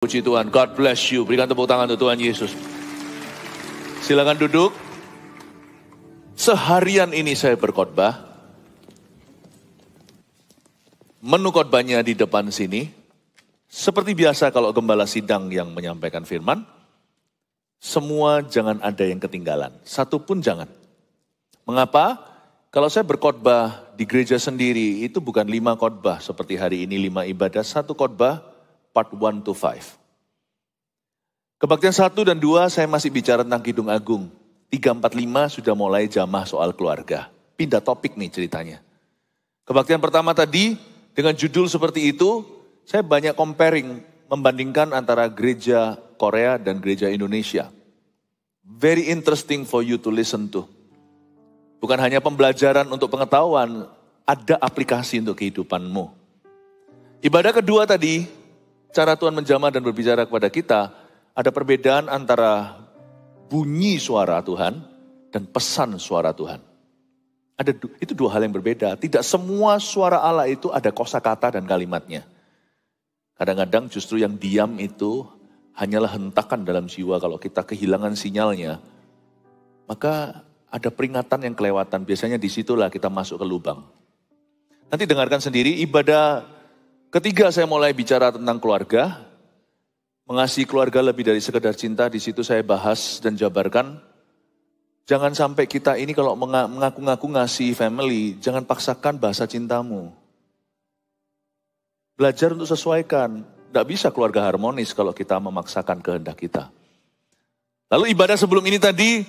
Puji Tuhan, God bless you. Berikan tepuk tangan untuk Tuhan Yesus. Silakan duduk. Seharian ini saya berkhotbah. Menu khotbahnya di depan sini. Seperti biasa kalau gembala sidang yang menyampaikan firman. Semua jangan ada yang ketinggalan. Satu pun jangan. Mengapa? Kalau saya berkhotbah di gereja sendiri, itu bukan 5 khotbah seperti hari ini 5 ibadah. Satu khotbah part 1 to 5. Kebaktian 1 dan 2 saya masih bicara tentang Kidung Agung. 3, 4, 5 sudah mulai jamah soal keluarga. Pindah topik nih ceritanya. Kebaktian pertama tadi dengan judul seperti itu, saya banyak comparing, membandingkan antara gereja Korea dan gereja Indonesia. Very interesting for you to listen to. Bukan hanya pembelajaran untuk pengetahuan, ada aplikasi untuk kehidupanmu. Ibadah kedua tadi, cara Tuhan menjamah dan berbicara kepada kita, ada perbedaan antara bunyi suara Tuhan dan pesan suara Tuhan. Itu 2 hal yang berbeda. Tidak semua suara Allah itu ada kosakata dan kalimatnya. Kadang-kadang justru yang diam itu hanyalah hentakan dalam jiwa. Kalau kita kehilangan sinyalnya, maka ada peringatan yang kelewatan. Biasanya disitulah kita masuk ke lubang. Nanti dengarkan sendiri, ibadah ketiga saya mulai bicara tentang keluarga. Mengasihi keluarga lebih dari sekedar cinta, di situ saya bahas dan jabarkan. Jangan sampai kita ini kalau mengaku-ngaku ngasihi family, jangan paksakan bahasa cintamu. Belajar untuk sesuaikan. Tidak bisa keluarga harmonis kalau kita memaksakan kehendak kita. Lalu ibadah sebelum ini tadi,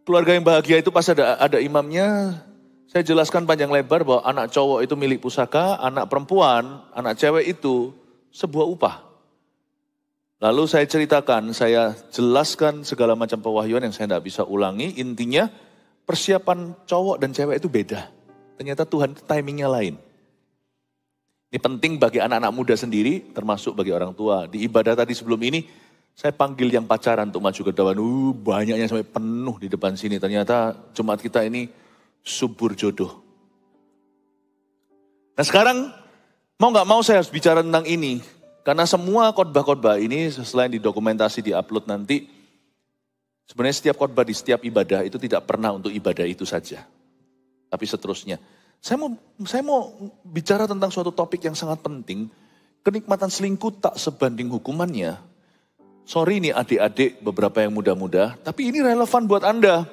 keluarga yang bahagia itu pas ada imamnya, saya jelaskan panjang lebar bahwa anak cowok itu milik pusaka, anak perempuan, anak cewek itu sebuah upah. Lalu saya ceritakan, saya jelaskan segala macam pewahyuan yang saya tidak bisa ulangi. Intinya persiapan cowok dan cewek itu beda. Ternyata Tuhan timingnya lain. Ini penting bagi anak-anak muda sendiri, termasuk bagi orang tua. Di ibadah tadi sebelum ini, saya panggil yang pacaran untuk maju ke depan. Banyaknya sampai penuh di depan sini. Ternyata jemaat kita ini subur jodoh. Nah sekarang, mau gak mau saya harus bicara tentang ini. Karena semua khotbah-khotbah ini selain didokumentasi, di-upload nanti, sebenarnya setiap khotbah di setiap ibadah itu tidak pernah untuk ibadah itu saja. Tapi seterusnya. Saya mau bicara tentang suatu topik yang sangat penting. Kenikmatan selingkuh tak sebanding hukumannya. Sorry nih adik-adik beberapa yang muda-muda, tapi ini relevan buat Anda.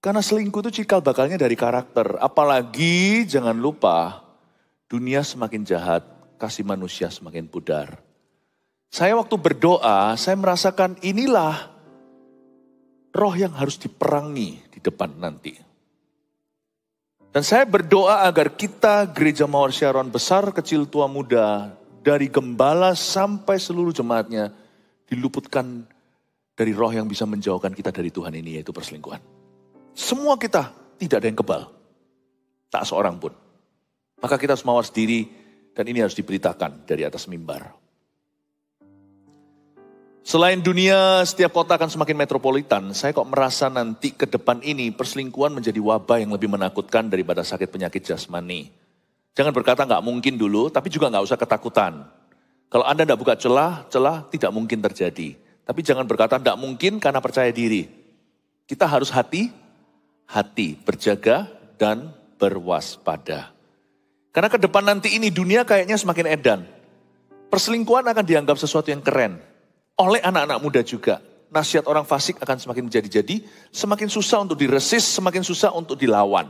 Karena selingkuh itu cikal bakalnya dari karakter. Apalagi jangan lupa, dunia semakin jahat. Kasih manusia semakin pudar. Saya waktu berdoa, saya merasakan inilah roh yang harus diperangi di depan nanti. Dan saya berdoa agar kita gereja Mawar Sharon besar, kecil, tua, muda, dari gembala sampai seluruh jemaatnya diluputkan dari roh yang bisa menjauhkan kita dari Tuhan ini, yaitu perselingkuhan. Semua kita tidak ada yang kebal. Tak seorang pun. Maka kita harus mawas diri. Dan ini harus diberitakan dari atas mimbar. Selain dunia, setiap kota akan semakin metropolitan. Saya kok merasa nanti ke depan ini perselingkuhan menjadi wabah yang lebih menakutkan daripada sakit penyakit jasmani. Jangan berkata nggak mungkin dulu, tapi juga nggak usah ketakutan. Kalau Anda tidak buka celah tidak mungkin terjadi. Tapi jangan berkata nggak mungkin karena percaya diri. Kita harus hati-hati, berjaga dan berwaspada. Karena ke depan nanti ini dunia kayaknya semakin edan. Perselingkuhan akan dianggap sesuatu yang keren. Oleh anak-anak muda juga. Nasihat orang fasik akan semakin menjadi-jadi. Semakin susah untuk diresist, semakin susah untuk dilawan.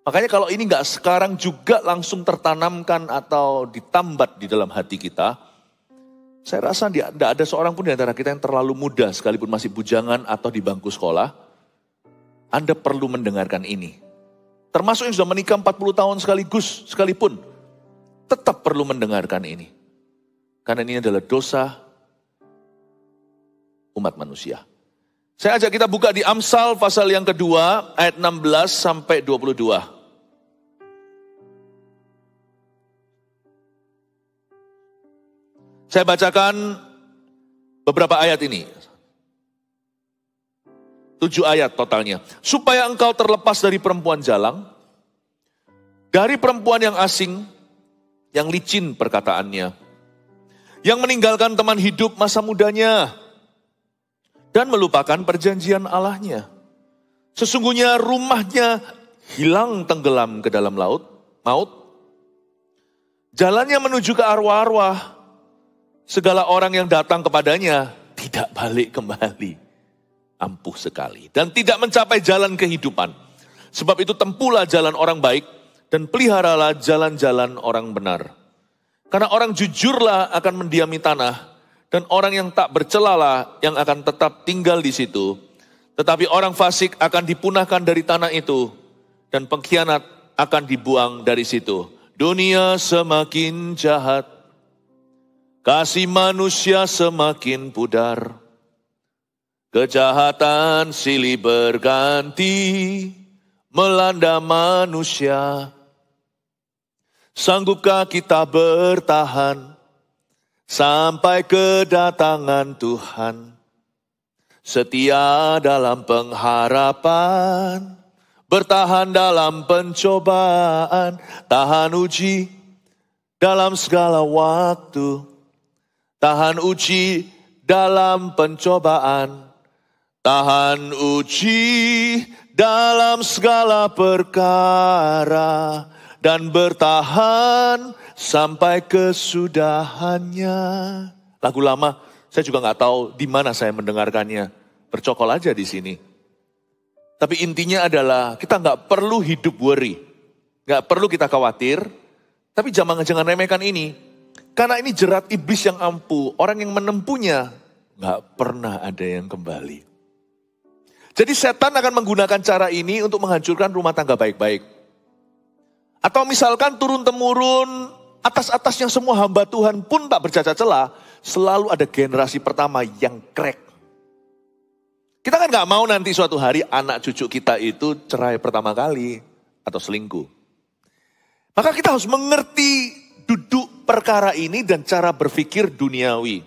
Makanya kalau ini nggak sekarang juga langsung tertanamkan atau ditambat di dalam hati kita. Saya rasa tidak ada seorang pun di antara kita yang terlalu muda sekalipun masih bujangan atau di bangku sekolah. Anda perlu mendengarkan ini. Termasuk yang sudah menikah 40 tahun sekalipun, tetap perlu mendengarkan ini. Karena ini adalah dosa umat manusia. Saya ajak kita buka di Amsal pasal yang kedua, ayat 16 sampai 22. Saya bacakan beberapa ayat ini. 7 ayat totalnya. Supaya engkau terlepas dari perempuan jalang, dari perempuan yang asing, yang licin perkataannya, Yang meninggalkan teman hidup masa mudanya dan melupakan perjanjian Allahnya. Sesungguhnya rumahnya hilang tenggelam ke dalam maut. Jalannya menuju ke arwah-arwah. Segala orang yang datang kepadanya tidak balik kembali. Ampuh sekali. Dan tidak mencapai jalan kehidupan. Sebab itu tempuhlah jalan orang baik dan peliharalah jalan-jalan orang benar. Karena orang jujurlah akan mendiami tanah dan orang yang tak bercelalah yang akan tetap tinggal di situ. Tetapi orang fasik akan dipunahkan dari tanah itu dan pengkhianat akan dibuang dari situ. Dunia semakin jahat, kasih manusia semakin pudar. Kejahatan silih berganti melanda manusia. Sanggupkah kita bertahan sampai kedatangan Tuhan? Setia dalam pengharapan, bertahan dalam pencobaan, tahan uji dalam segala waktu, tahan uji dalam pencobaan, tahan uji dalam segala perkara, dan bertahan sampai kesudahannya. Lagu lama, saya juga nggak tahu di mana saya mendengarkannya. Bercokol aja di sini. Tapi intinya adalah kita nggak perlu hidup worry. Nggak perlu kita khawatir. Tapi jangan remehkan ini. Karena ini jerat iblis yang ampuh. Orang yang menempuhnya nggak pernah ada yang kembali. Jadi setan akan menggunakan cara ini untuk menghancurkan rumah tangga baik-baik. Atau misalkan turun-temurun atas-atasnya semua hamba Tuhan pun tak bercacat celah. Selalu ada generasi pertama yang crack. Kita kan gak mau nanti suatu hari anak cucu kita itu cerai pertama kali. Atau selingkuh. Maka kita harus mengerti duduk perkara ini dan cara berpikir duniawi.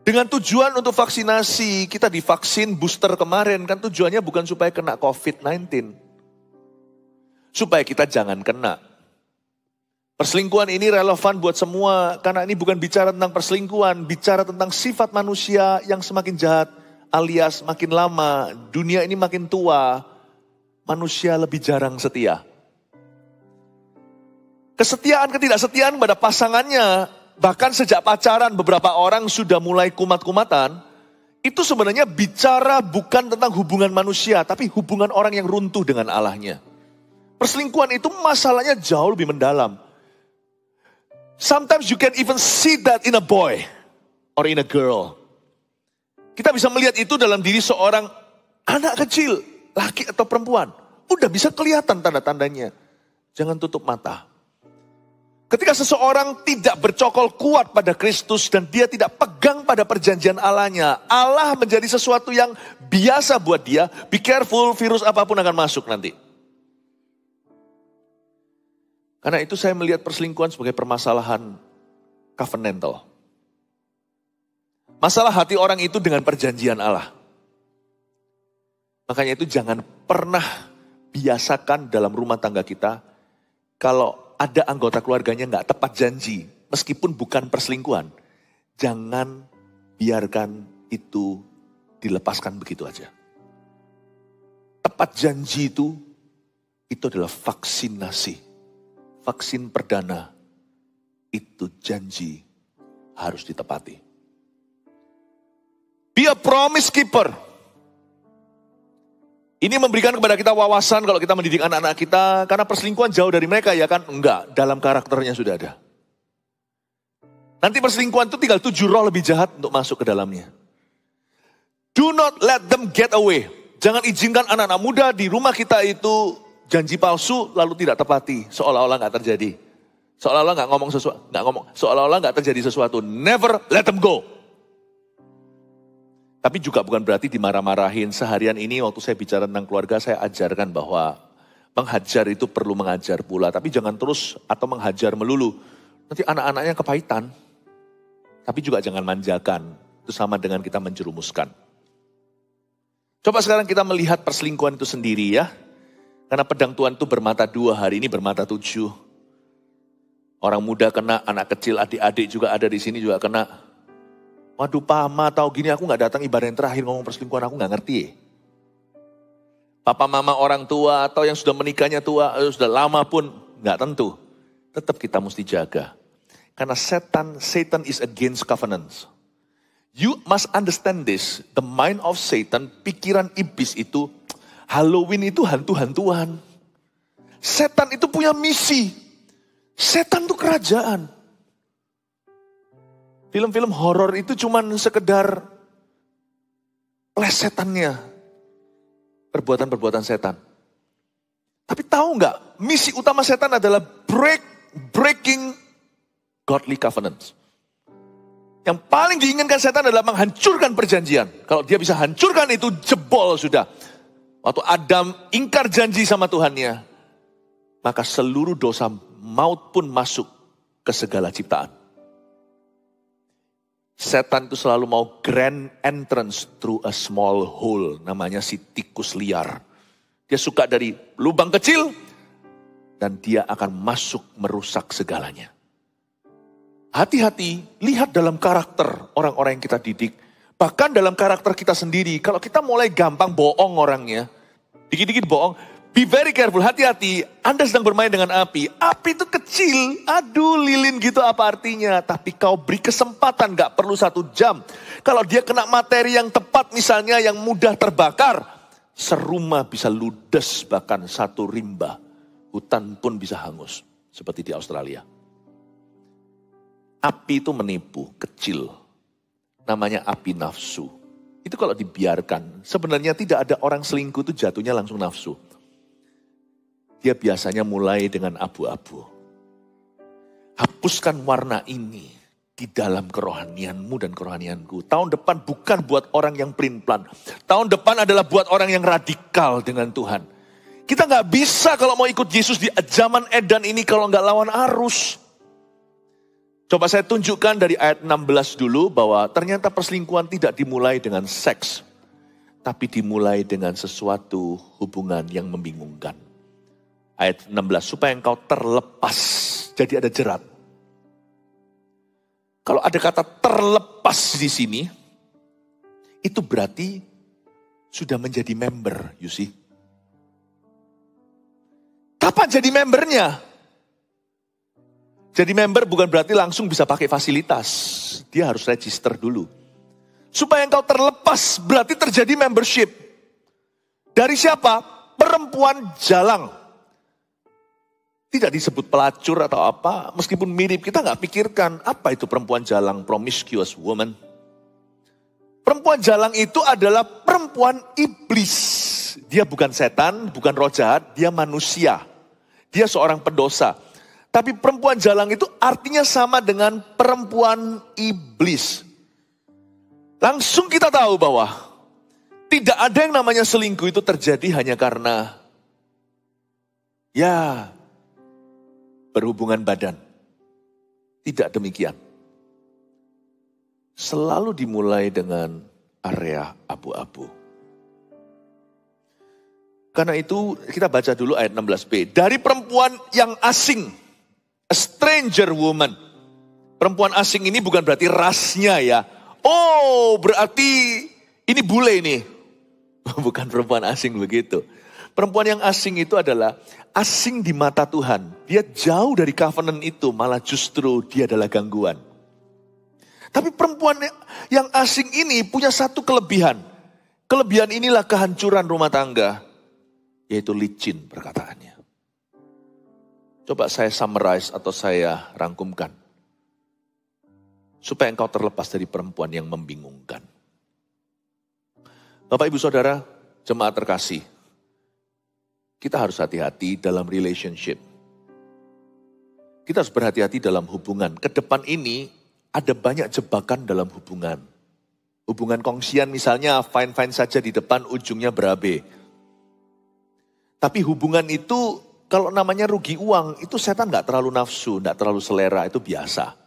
Dengan tujuan untuk vaksinasi, kita divaksin booster kemarin. Kan tujuannya bukan supaya kena COVID-19. Supaya kita jangan kena. Perselingkuhan ini relevan buat semua. Karena ini bukan bicara tentang perselingkuhan. Bicara tentang sifat manusia yang semakin jahat. Alias makin lama dunia ini makin tua. Manusia lebih jarang setia. Kesetiaan, ketidaksetiaan pada pasangannya. Bahkan sejak pacaran beberapa orang sudah mulai kumat-kumatan. Itu sebenarnya bicara bukan tentang hubungan manusia. Tapi hubungan orang yang runtuh dengan Allahnya. Perselingkuhan itu masalahnya jauh lebih mendalam. Sometimes you can even see that in a boy or in a girl. Kita bisa melihat itu dalam diri seorang anak kecil, laki atau perempuan. Udah bisa kelihatan tanda-tandanya. Jangan tutup mata. Ketika seseorang tidak bercokol kuat pada Kristus dan dia tidak pegang pada perjanjian Allahnya, Allah menjadi sesuatu yang biasa buat dia. Be careful, virus apapun akan masuk nanti. Karena itu saya melihat perselingkuhan sebagai permasalahan covenantal. Masalah hati orang itu dengan perjanjian Allah. Makanya itu jangan pernah biasakan dalam rumah tangga kita. Kalau ada anggota keluarganya gak tepat janji. Meskipun bukan perselingkuhan. Jangan biarkan itu dilepaskan begitu aja. Tepat janji itu adalah vaksinasi. Vaksin perdana, itu janji harus ditepati. Be a promise keeper. Ini memberikan kepada kita wawasan kalau kita mendidik anak-anak kita. Karena perselingkuhan jauh dari mereka ya kan? Enggak, dalam karakternya sudah ada. Nanti perselingkuhan itu tinggal 7 roh lebih jahat untuk masuk ke dalamnya. Do not let them get away. Jangan izinkan anak-anak muda di rumah kita itu janji palsu lalu tidak tepati, seolah-olah nggak terjadi, seolah-olah nggak ngomong sesuatu, seolah-olah nggak terjadi sesuatu. Never let them go. Tapi juga bukan berarti dimarah-marahin. Seharian ini waktu saya bicara tentang keluarga, saya ajarkan bahwa menghajar itu perlu mengajar pula, tapi jangan terus atau menghajar melulu. Nanti anak-anaknya kepahitan. Tapi juga jangan manjakan. Itu sama dengan kita menjerumuskan. Coba sekarang kita melihat perselingkuhan itu sendiri ya. Karena pedang Tuhan itu bermata 2, hari ini bermata 7. Orang muda kena, anak kecil, adik-adik juga ada di sini juga kena. Waduh, Pama tahu gini aku gak datang ibadah yang terakhir ngomong perselingkuhan, aku gak ngerti. Papa mama orang tua atau yang sudah menikahnya tua, sudah lama pun gak tentu. Tetap kita mesti jaga. Karena Satan is against covenants. You must understand this. The mind of Satan, pikiran iblis itu, Halloween itu hantu-hantuan. Setan itu punya misi. Setan itu kerajaan. Film-film horor itu cuman sekedar plesetannya. Perbuatan-perbuatan setan. Tapi tahu nggak, misi utama setan adalah breaking godly covenants. Yang paling diinginkan setan adalah menghancurkan perjanjian. Kalau dia bisa hancurkan itu, jebol sudah. Waktu Adam ingkar janji sama Tuhannya, maka seluruh dosa maut pun masuk ke segala ciptaan. Setan itu selalu mau grand entrance through a small hole. Namanya si tikus liar. Dia suka dari lubang kecil dan dia akan masuk merusak segalanya. Hati-hati, lihat dalam karakter orang-orang yang kita didik. Bahkan dalam karakter kita sendiri. Kalau kita mulai gampang bohong orangnya, dikit-dikit bohong, be very careful, hati-hati. Anda sedang bermain dengan api. Api itu kecil, aduh lilin gitu apa artinya. Tapi kau beri kesempatan, gak perlu 1 jam. Kalau dia kena materi yang tepat misalnya yang mudah terbakar, serumah bisa ludes, bahkan 1 rimba. Hutan pun bisa hangus, seperti di Australia. Api itu menipu, kecil. Namanya api nafsu. Itu kalau dibiarkan, sebenarnya tidak ada orang selingkuh itu jatuhnya langsung nafsu. Dia biasanya mulai dengan abu-abu. Hapuskan warna ini di dalam kerohanianmu dan kerohanianku. Tahun depan bukan buat orang yang pelin-pelan. Tahun depan adalah buat orang yang radikal dengan Tuhan. Kita gak bisa kalau mau ikut Yesus di zaman edan ini kalau gak lawan arus. Coba saya tunjukkan dari ayat 16 dulu bahwa ternyata perselingkuhan tidak dimulai dengan seks. Tapi dimulai dengan sesuatu hubungan yang membingungkan. Ayat 16, supaya engkau terlepas. Jadi ada jerat. Kalau ada kata terlepas di sini, itu berarti sudah menjadi member, you see. Kapan jadi membernya? Jadi member bukan berarti langsung bisa pakai fasilitas. Dia harus register dulu. Supaya engkau terlepas, berarti terjadi membership. Dari siapa? Perempuan jalang. Tidak disebut pelacur atau apa, meskipun mirip, kita nggak pikirkan apa itu perempuan jalang, promiscuous woman. Perempuan jalang itu adalah perempuan iblis. Dia bukan setan, bukan roh jahat, dia manusia. Dia seorang pendosa. Tapi perempuan jalang itu artinya sama dengan perempuan iblis. Langsung kita tahu bahwa tidak ada yang namanya selingkuh itu terjadi hanya karena berhubungan badan. Tidak demikian. Selalu dimulai dengan area abu-abu. Karena itu kita baca dulu ayat 16b. Dari perempuan yang asing, a stranger woman. Perempuan asing ini bukan berarti rasnya ya. Oh berarti ini bule ini. Bukan perempuan asing begitu. Perempuan yang asing itu adalah asing di mata Tuhan. Dia jauh dari covenant itu, malah justru dia adalah gangguan. Tapi perempuan yang asing ini punya satu kelebihan. Kelebihan inilah kehancuran rumah tangga. Yaitu licin perkataannya. Coba saya summarize atau saya rangkumkan. Supaya engkau terlepas dari perempuan yang membingungkan. Bapak, Ibu, Saudara, jemaat terkasih. Kita harus hati-hati dalam relationship. Kita harus berhati-hati dalam hubungan. Kedepan ini ada banyak jebakan dalam hubungan. Hubungan kongsian misalnya fine-fine saja di depan, ujungnya berabe. Tapi hubungan itu kalau namanya rugi uang, itu setan gak terlalu nafsu, gak terlalu selera, itu biasa.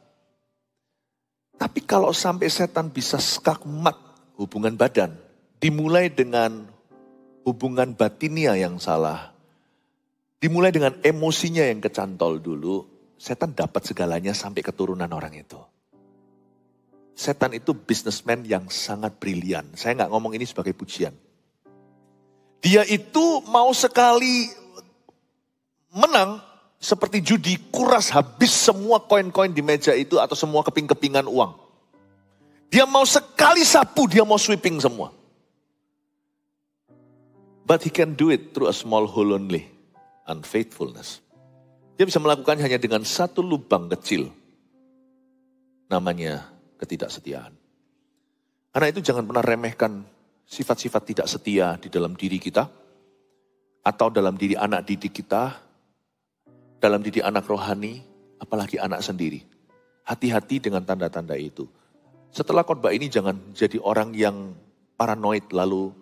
Tapi kalau sampai setan bisa skakmat hubungan badan, dimulai dengan hubungan batinia yang salah, dimulai dengan emosinya yang kecantol dulu, setan dapat segalanya sampai keturunan orang itu. Setan itu businessman yang sangat brilian. Saya nggak ngomong ini sebagai pujian. Dia itu mau sekali menang seperti judi, kuras habis semua koin-koin di meja itu atau semua keping-kepingan uang. Dia mau sekali sapu, dia mau sweeping semua. But he can do it through a small hole only, unfaithfulness. Dia bisa melakukan hanya dengan satu lubang kecil, namanya ketidaksetiaan. Karena itu jangan pernah remehkan sifat-sifat tidak setia di dalam diri kita, atau dalam diri anak didik kita, dalam diri anak rohani, apalagi anak sendiri. Hati-hati dengan tanda-tanda itu. Setelah khotbah ini jangan jadi orang yang paranoid lalu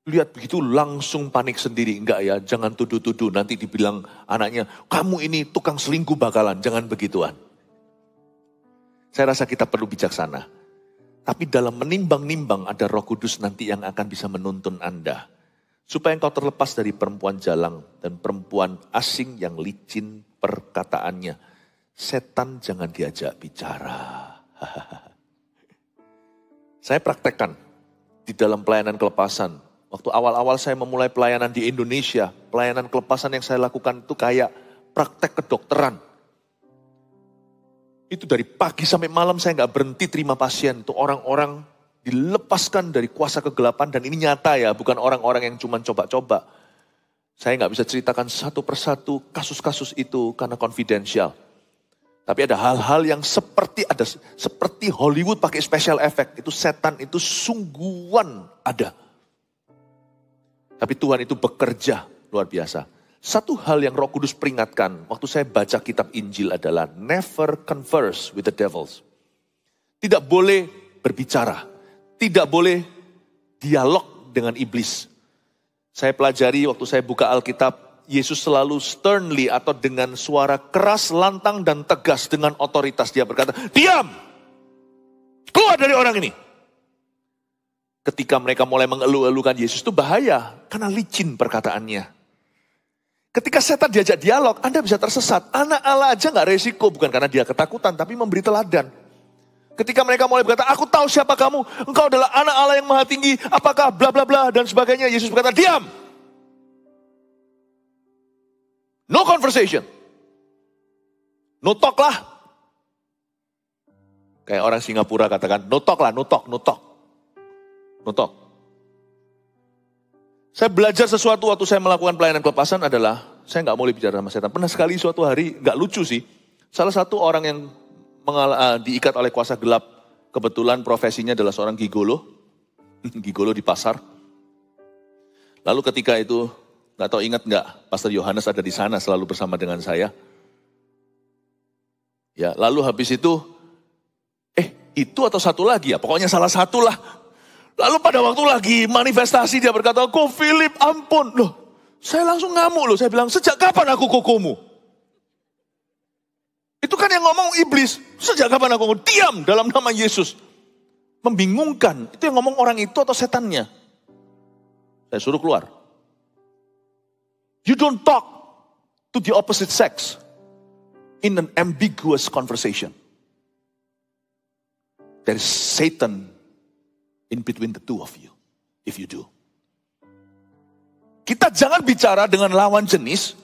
lihat begitu langsung panik sendiri. Enggak ya, jangan tuduh-tuduh. Nanti dibilang anaknya, kamu ini tukang selingkuh bakalan. Jangan begituan. Saya rasa kita perlu bijaksana. Tapi dalam menimbang-nimbang ada Roh Kudus nanti yang akan bisa menuntun Anda. Supaya engkau terlepas dari perempuan jalang dan perempuan asing yang licin perkataannya. Setan jangan diajak bicara. Saya praktekkan di dalam pelayanan kelepasan. Waktu awal-awal saya memulai pelayanan di Indonesia, pelayanan kelepasan yang saya lakukan itu kayak praktek kedokteran. Itu dari pagi sampai malam saya nggak berhenti terima pasien. Itu orang-orang dilepaskan dari kuasa kegelapan dan ini nyata ya, bukan orang-orang yang cuma coba-coba. Saya nggak bisa ceritakan satu persatu kasus-kasus itu karena confidential. Tapi ada hal-hal yang seperti Hollywood pakai special effect. Itu setan itu sungguhan ada. Tapi Tuhan itu bekerja luar biasa. Satu hal yang Roh Kudus peringatkan waktu saya baca kitab Injil adalah never converse with the devils. Tidak boleh berbicara, tidak boleh dialog dengan iblis. Saya pelajari waktu saya buka Alkitab, Yesus selalu sternly atau dengan suara keras, lantang dan tegas dengan otoritas dia berkata, "Diam! Keluar dari orang ini." Ketika mereka mulai mengeluh-elukan Yesus itu bahaya karena licin perkataannya. Ketika setan diajak dialog, Anda bisa tersesat. Anak Allah aja gak resiko, bukan karena dia ketakutan, tapi memberi teladan. Ketika mereka mulai berkata, aku tahu siapa kamu, engkau adalah anak Allah yang maha tinggi, apakah bla bla bla dan sebagainya. Yesus berkata, diam. No conversation. No talk lah. Kayak orang Singapura katakan, no talk lah, no talk, no talk. No talk. Saya belajar sesuatu waktu saya melakukan pelayanan kelepasan adalah, saya nggak boleh bicara sama setan. Pernah sekali suatu hari, nggak lucu sih, salah satu orang yang diikat oleh kuasa gelap, kebetulan profesinya adalah seorang gigolo, gigolo di pasar. Lalu ketika itu, nggak tahu ingat nggak, Pastor Yohanes ada di sana selalu bersama dengan saya. Ya, lalu habis itu atau satu lagi ya, pokoknya salah satu lah. Lalu pada waktu lagi manifestasi dia berkata, kok Philip ampun. Loh, saya langsung ngamuk loh. Saya bilang, sejak kapan aku kokomu? Itu kan yang ngomong iblis. Sejak kapan aku ngomong? Diam dalam nama Yesus. Membingungkan. Itu yang ngomong orang itu atau setannya? Saya suruh keluar. You don't talk to the opposite sex in an ambiguous conversation. There is Satan in between the two of you, if you do. Kita jangan bicara dengan lawan jenis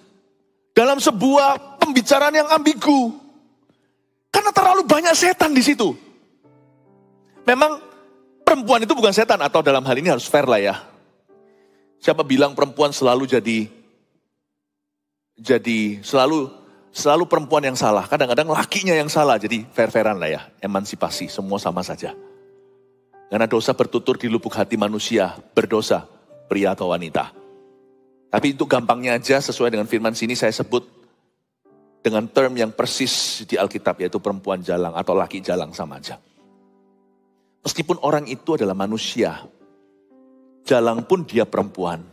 dalam sebuah pembicaraan yang ambigu. Karena terlalu banyak setan di situ. Memang perempuan itu bukan setan, atau dalam hal ini harus fair lah ya. Siapa bilang perempuan selalu selalu perempuan yang salah. Kadang-kadang lakinya yang salah, jadi fair-fairan lah ya. Emansipasi, semua sama saja. Karena dosa bertutur di lubuk hati manusia, berdosa pria atau wanita. Tapi itu gampangnya aja sesuai dengan firman sini saya sebut dengan term yang persis di Alkitab, yaitu perempuan jalang atau laki jalang, sama aja. Meskipun orang itu adalah manusia, jalang pun dia perempuan,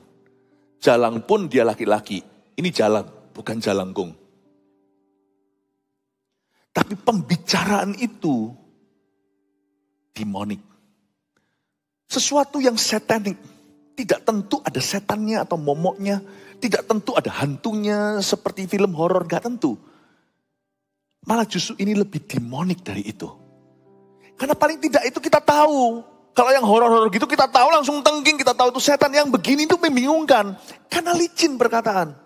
jalang pun dia laki-laki. Ini jalang, bukan jalangkung. Tapi pembicaraan itu demonik. Sesuatu yang satanik, tidak tentu ada setannya atau momoknya, tidak tentu ada hantunya seperti film horor, gak tentu. Malah justru ini lebih demonik dari itu. Karena paling tidak itu kita tahu. Kalau yang horor-horor gitu kita tahu langsung tengking, kita tahu itu setan. Yang begini itu membingungkan. Karena licin perkataan.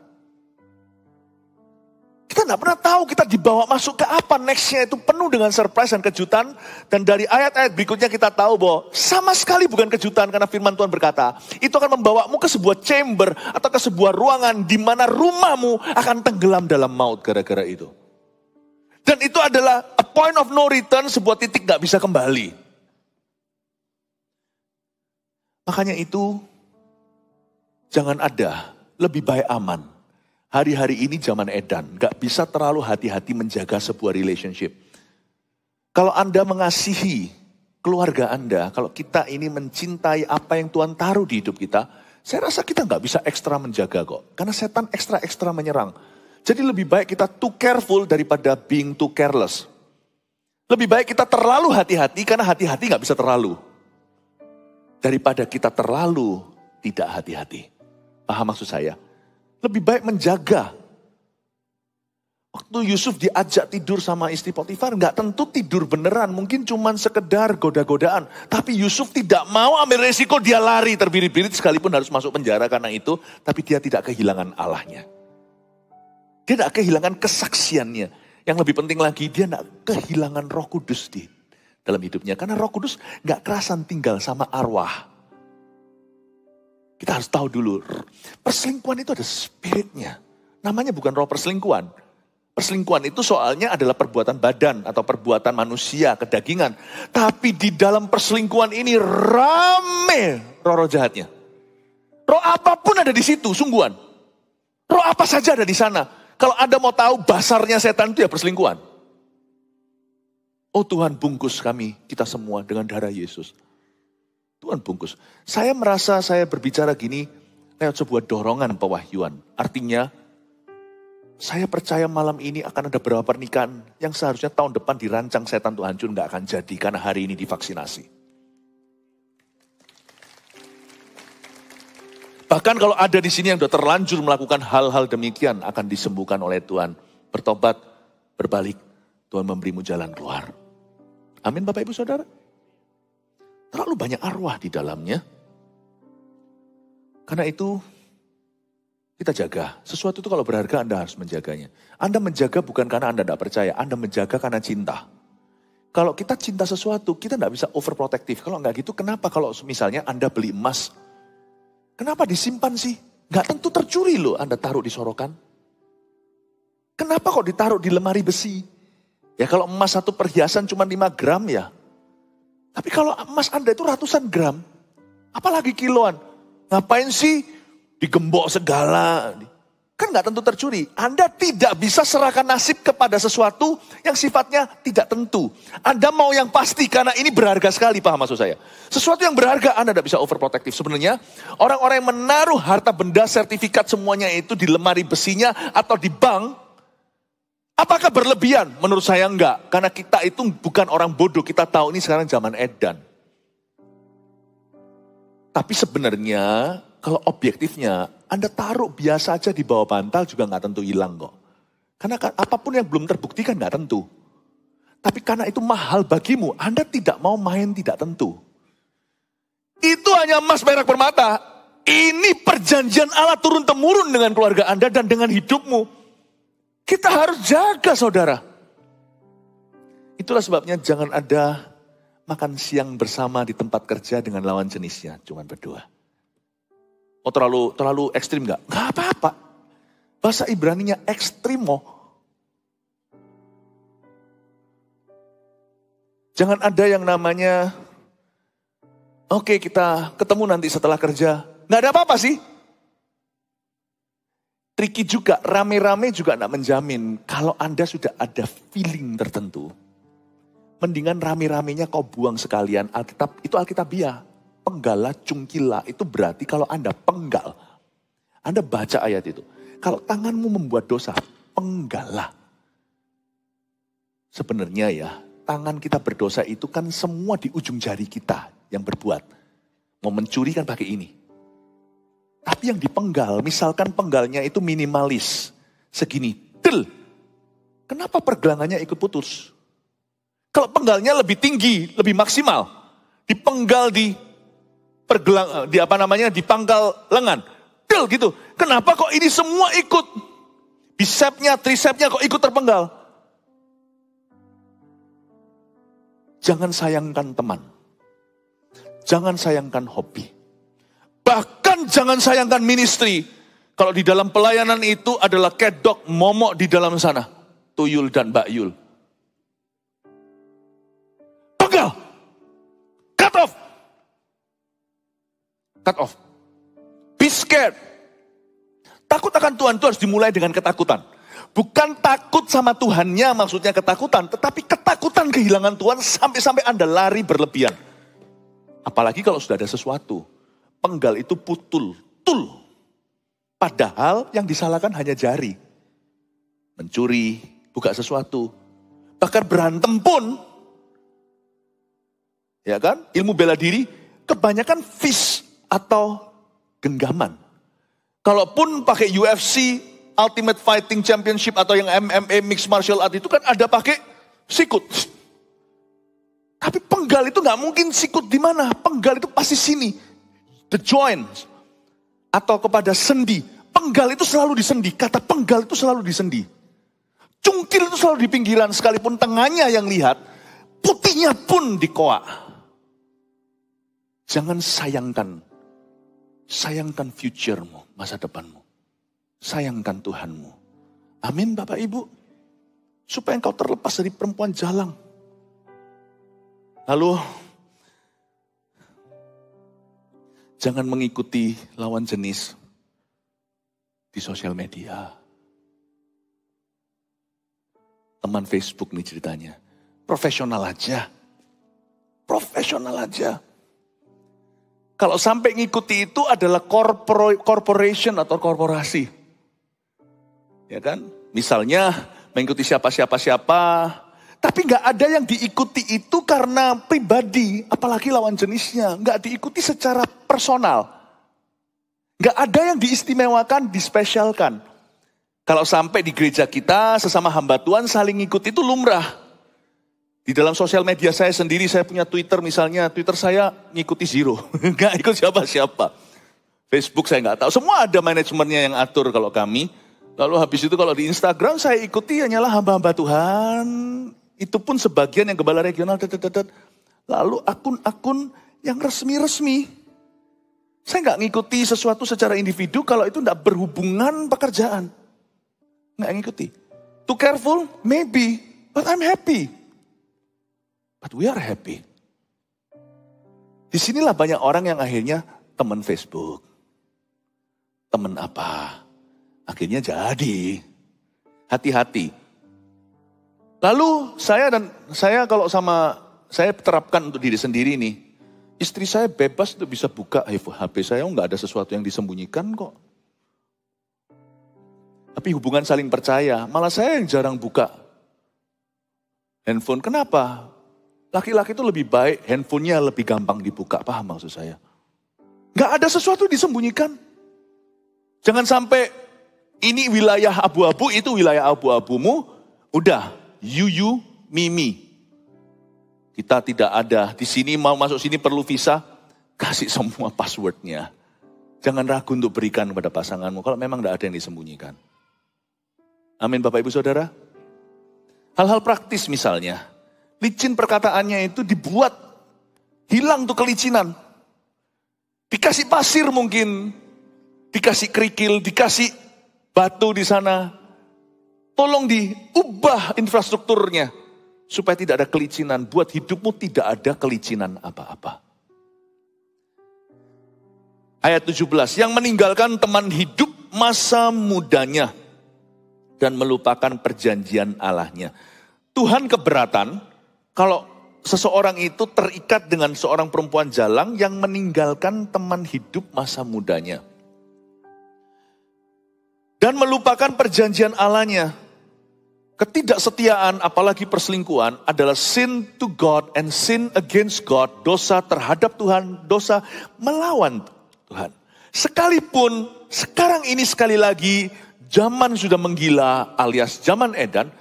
Kita tidak pernah tahu kita dibawa masuk ke apa. Nextnya itu penuh dengan surprise dan kejutan. Dan dari ayat-ayat berikutnya kita tahu bahwa sama sekali bukan kejutan. Karena firman Tuhan berkata, itu akan membawamu ke sebuah chamber atau ke sebuah ruangan di mana rumahmu akan tenggelam dalam maut gara-gara itu. Dan itu adalah a point of no return, sebuah titik gak bisa kembali. Makanya itu, jangan ada, lebih baik aman. Hari-hari ini zaman edan, gak bisa terlalu hati-hati menjaga sebuah relationship. Kalau Anda mengasihi keluarga Anda, kalau kita ini mencintai apa yang Tuhan taruh di hidup kita, saya rasa kita gak bisa ekstra menjaga kok. Karena setan ekstra menyerang. Jadi lebih baik kita too careful daripada being too careless. Lebih baik kita terlalu hati-hati, karena hati-hati gak bisa terlalu. Daripada kita terlalu tidak hati-hati. Paham maksud saya? Lebih baik menjaga. Waktu Yusuf diajak tidur sama istri Potifar, gak tentu tidur beneran. Mungkin cuma sekedar goda-godaan. Tapi Yusuf tidak mau ambil resiko, dia lari terbirit-birit sekalipun harus masuk penjara karena itu. Tapi dia tidak kehilangan Allahnya. Dia tidak kehilangan kesaksiannya. Yang lebih penting lagi, dia tidak kehilangan Roh Kudus di dalam hidupnya. Karena Roh Kudus gak kerasan tinggal sama arwah. Kita harus tahu dulu, perselingkuhan itu ada spiritnya. Namanya bukan roh perselingkuhan. Perselingkuhan itu soalnya adalah perbuatan badan atau perbuatan manusia, kedagingan. Tapi di dalam perselingkuhan ini rame roh-roh jahatnya. Roh apapun ada di situ, sungguhan. Roh apa saja ada di sana. Kalau Anda mau tahu basarnya setan itu ya perselingkuhan. Oh Tuhan, bungkus kami, kita semua dengan darah Yesus. Tuhan bungkus. Saya merasa saya berbicara gini lewat sebuah dorongan pewahyuan. Artinya, saya percaya malam ini akan ada beberapa pernikahan yang seharusnya tahun depan dirancang setan untuk hancur, nggak akan jadi karena hari ini divaksinasi. Bahkan kalau ada di sini yang sudah terlanjur melakukan hal-hal demikian akan disembuhkan oleh Tuhan. Bertobat, berbalik, Tuhan memberimu jalan keluar. Amin Bapak Ibu Saudara. Terlalu banyak arwah di dalamnya. Karena itu kita jaga. Sesuatu itu kalau berharga Anda harus menjaganya. Anda menjaga bukan karena Anda tidak percaya. Anda menjaga karena cinta. Kalau kita cinta sesuatu, kita tidak bisa overprotective. Kalau enggak gitu, kenapa kalau misalnya Anda beli emas? Kenapa disimpan sih? Enggak tentu tercuri loh Anda taruh di sorokan. Kenapa kok ditaruh di lemari besi? Ya kalau emas satu perhiasan cuma 5 gram ya. Tapi kalau emas Anda itu ratusan gram, apalagi kiloan. Ngapain sih digembok segala? Kan gak tentu tercuri. Anda tidak bisa serahkan nasib kepada sesuatu yang sifatnya tidak tentu. Anda mau yang pasti karena ini berharga sekali, paham maksud saya. Sesuatu yang berharga Anda tidak bisa overprotective. Sebenarnya orang-orang yang menaruh harta benda sertifikat semuanya itu di lemari besinya atau di bank, apakah berlebihan? Menurut saya enggak. Karena kita itu bukan orang bodoh. Kita tahu ini sekarang zaman edan. Tapi sebenarnya kalau objektifnya Anda taruh biasa aja di bawah bantal juga enggak tentu hilang kok. Karena apapun yang belum terbukti kan enggak tentu. Tapi karena itu mahal bagimu, Anda tidak mau main tidak tentu. Itu hanya emas perak permata. Ini perjanjian Allah turun-temurun dengan keluarga Anda dan dengan hidupmu. Kita harus jaga saudara. Itulah sebabnya jangan ada makan siang bersama di tempat kerja dengan lawan jenisnya. Cuma berdua. Oh terlalu ekstrim gak? Gak apa-apa. Bahasa Ibraninya ekstrimo. Jangan ada yang namanya, oke, kita ketemu nanti setelah kerja. Gak ada apa-apa sih. Tricky juga, rame-rame juga tidak menjamin. Kalau Anda sudah ada feeling tertentu, mendingan rame-ramenya kau buang sekalian. Alkitab, itu Alkitabiah. Penggala cungkila, itu berarti kalau Anda penggal. Anda baca ayat itu. Kalau tanganmu membuat dosa, penggala. Sebenarnya ya, tangan kita berdosa itu kan semua di ujung jari kita yang berbuat. Mau mencuri kan pakai ini. Tapi yang dipenggal, misalkan penggalnya itu minimalis. Segini, del. Kenapa pergelangannya ikut putus? Kalau penggalnya lebih tinggi, lebih maksimal, dipenggal di di pangkal lengan, del gitu. Kenapa kok ini semua ikut? Bisepnya, trisepnya kok ikut terpenggal? Jangan sayangkan teman. Jangan sayangkan hobi. Bahkan jangan sayangkan ministry. Kalau di dalam pelayanan itu adalah kedok, momok di dalam sana. Tuyul dan Mbak Yul. Penggal. Cut off. Cut off. Be scared. Takut akan Tuhan itu harus dimulai dengan ketakutan. Bukan takut sama Tuhannya maksudnya ketakutan. Tetapi ketakutan kehilangan Tuhan sampai-sampai Anda lari berlebihan. Apalagi kalau sudah ada sesuatu. Penggal itu putul. Padahal yang disalahkan hanya jari. Mencuri, buka sesuatu. Bahkan berantem pun. Ya kan? Ilmu bela diri. Kebanyakan fist atau genggaman. Kalaupun pakai UFC, Ultimate Fighting Championship atau yang MMA, Mixed Martial Art itu kan ada pakai sikut. Tapi penggal itu nggak mungkin sikut di mana. Penggal itu pasti sini. The joint. Atau kepada sendi. Penggal itu selalu di sendi. Kata penggal itu selalu di sendi. Cungkil itu selalu di pinggiran. Sekalipun tengahnya yang lihat. Putihnya pun di koak. Jangan sayangkan. Sayangkan future-mu. Masa depanmu. Sayangkan Tuhanmu. Amin Bapak Ibu. Supaya engkau terlepas dari perempuan jalang. Lalu, jangan mengikuti lawan jenis di sosial media. Teman Facebook nih ceritanya. Profesional aja. Profesional aja. Kalau sampai ngikuti itu adalah corporation atau korporasi. Ya kan? Misalnya mengikuti siapa. Tapi gak ada yang diikuti itu karena pribadi. Apalagi lawan jenisnya. Gak diikuti secara personal. Gak ada yang diistimewakan, dispesialkan. Kalau sampai di gereja kita sesama hamba Tuhan saling ngikuti itu lumrah. Di dalam sosial media saya sendiri, saya punya Twitter misalnya. Twitter saya ngikuti zero. Gak ikut siapa-siapa. Facebook saya gak tahu. Semua ada manajemennya yang atur kalau kami. Lalu habis itu kalau di Instagram saya ikuti hanyalah hamba-hamba Tuhan. Itu pun sebagian yang gembala regional. Lalu akun-akun yang resmi-resmi. Saya nggak ngikuti sesuatu secara individu kalau itu nggak berhubungan pekerjaan. Nggak ngikuti. Too careful? Maybe. But I'm happy. But we are happy. Disinilah banyak orang yang akhirnya teman Facebook. Teman apa? Akhirnya jadi. Hati-hati. Lalu saya kalau saya terapkan untuk diri sendiri nih. Istri saya bebas untuk bisa buka HP saya, nggak ada sesuatu yang disembunyikan kok. Tapi hubungan saling percaya, malah saya yang jarang buka handphone. Kenapa? Laki-laki itu lebih baik, handphonenya lebih gampang dibuka, paham maksud saya? Nggak ada sesuatu disembunyikan. Jangan sampai ini wilayah abu-abu, itu wilayah abu-abumu, udah. You, me. Kita tidak ada. Di sini mau masuk sini perlu visa. Kasih semua passwordnya. Jangan ragu untuk berikan kepada pasanganmu. Kalau memang tidak ada yang disembunyikan. Amin Bapak Ibu Saudara. Hal-hal praktis misalnya. Licin perkataannya itu dibuat. Hilang tuh kelicinan. Dikasih pasir mungkin. Dikasih kerikil. Dikasih batu di sana. Tolong diubah infrastrukturnya. Supaya tidak ada kelicinan. Buat hidupmu tidak ada kelicinan apa-apa. Ayat 17. Yang meninggalkan teman hidup masa mudanya. Dan melupakan perjanjian Allahnya. Tuhan keberatan. Kalau seseorang itu terikat dengan seorang perempuan jalang. Yang meninggalkan teman hidup masa mudanya. Dan melupakan perjanjian Allahnya. Ketidaksetiaan, apalagi perselingkuhan, adalah sin to God and sin against God. Dosa terhadap Tuhan, dosa melawan Tuhan. Sekalipun sekarang ini sekali lagi, zaman sudah menggila alias zaman edan,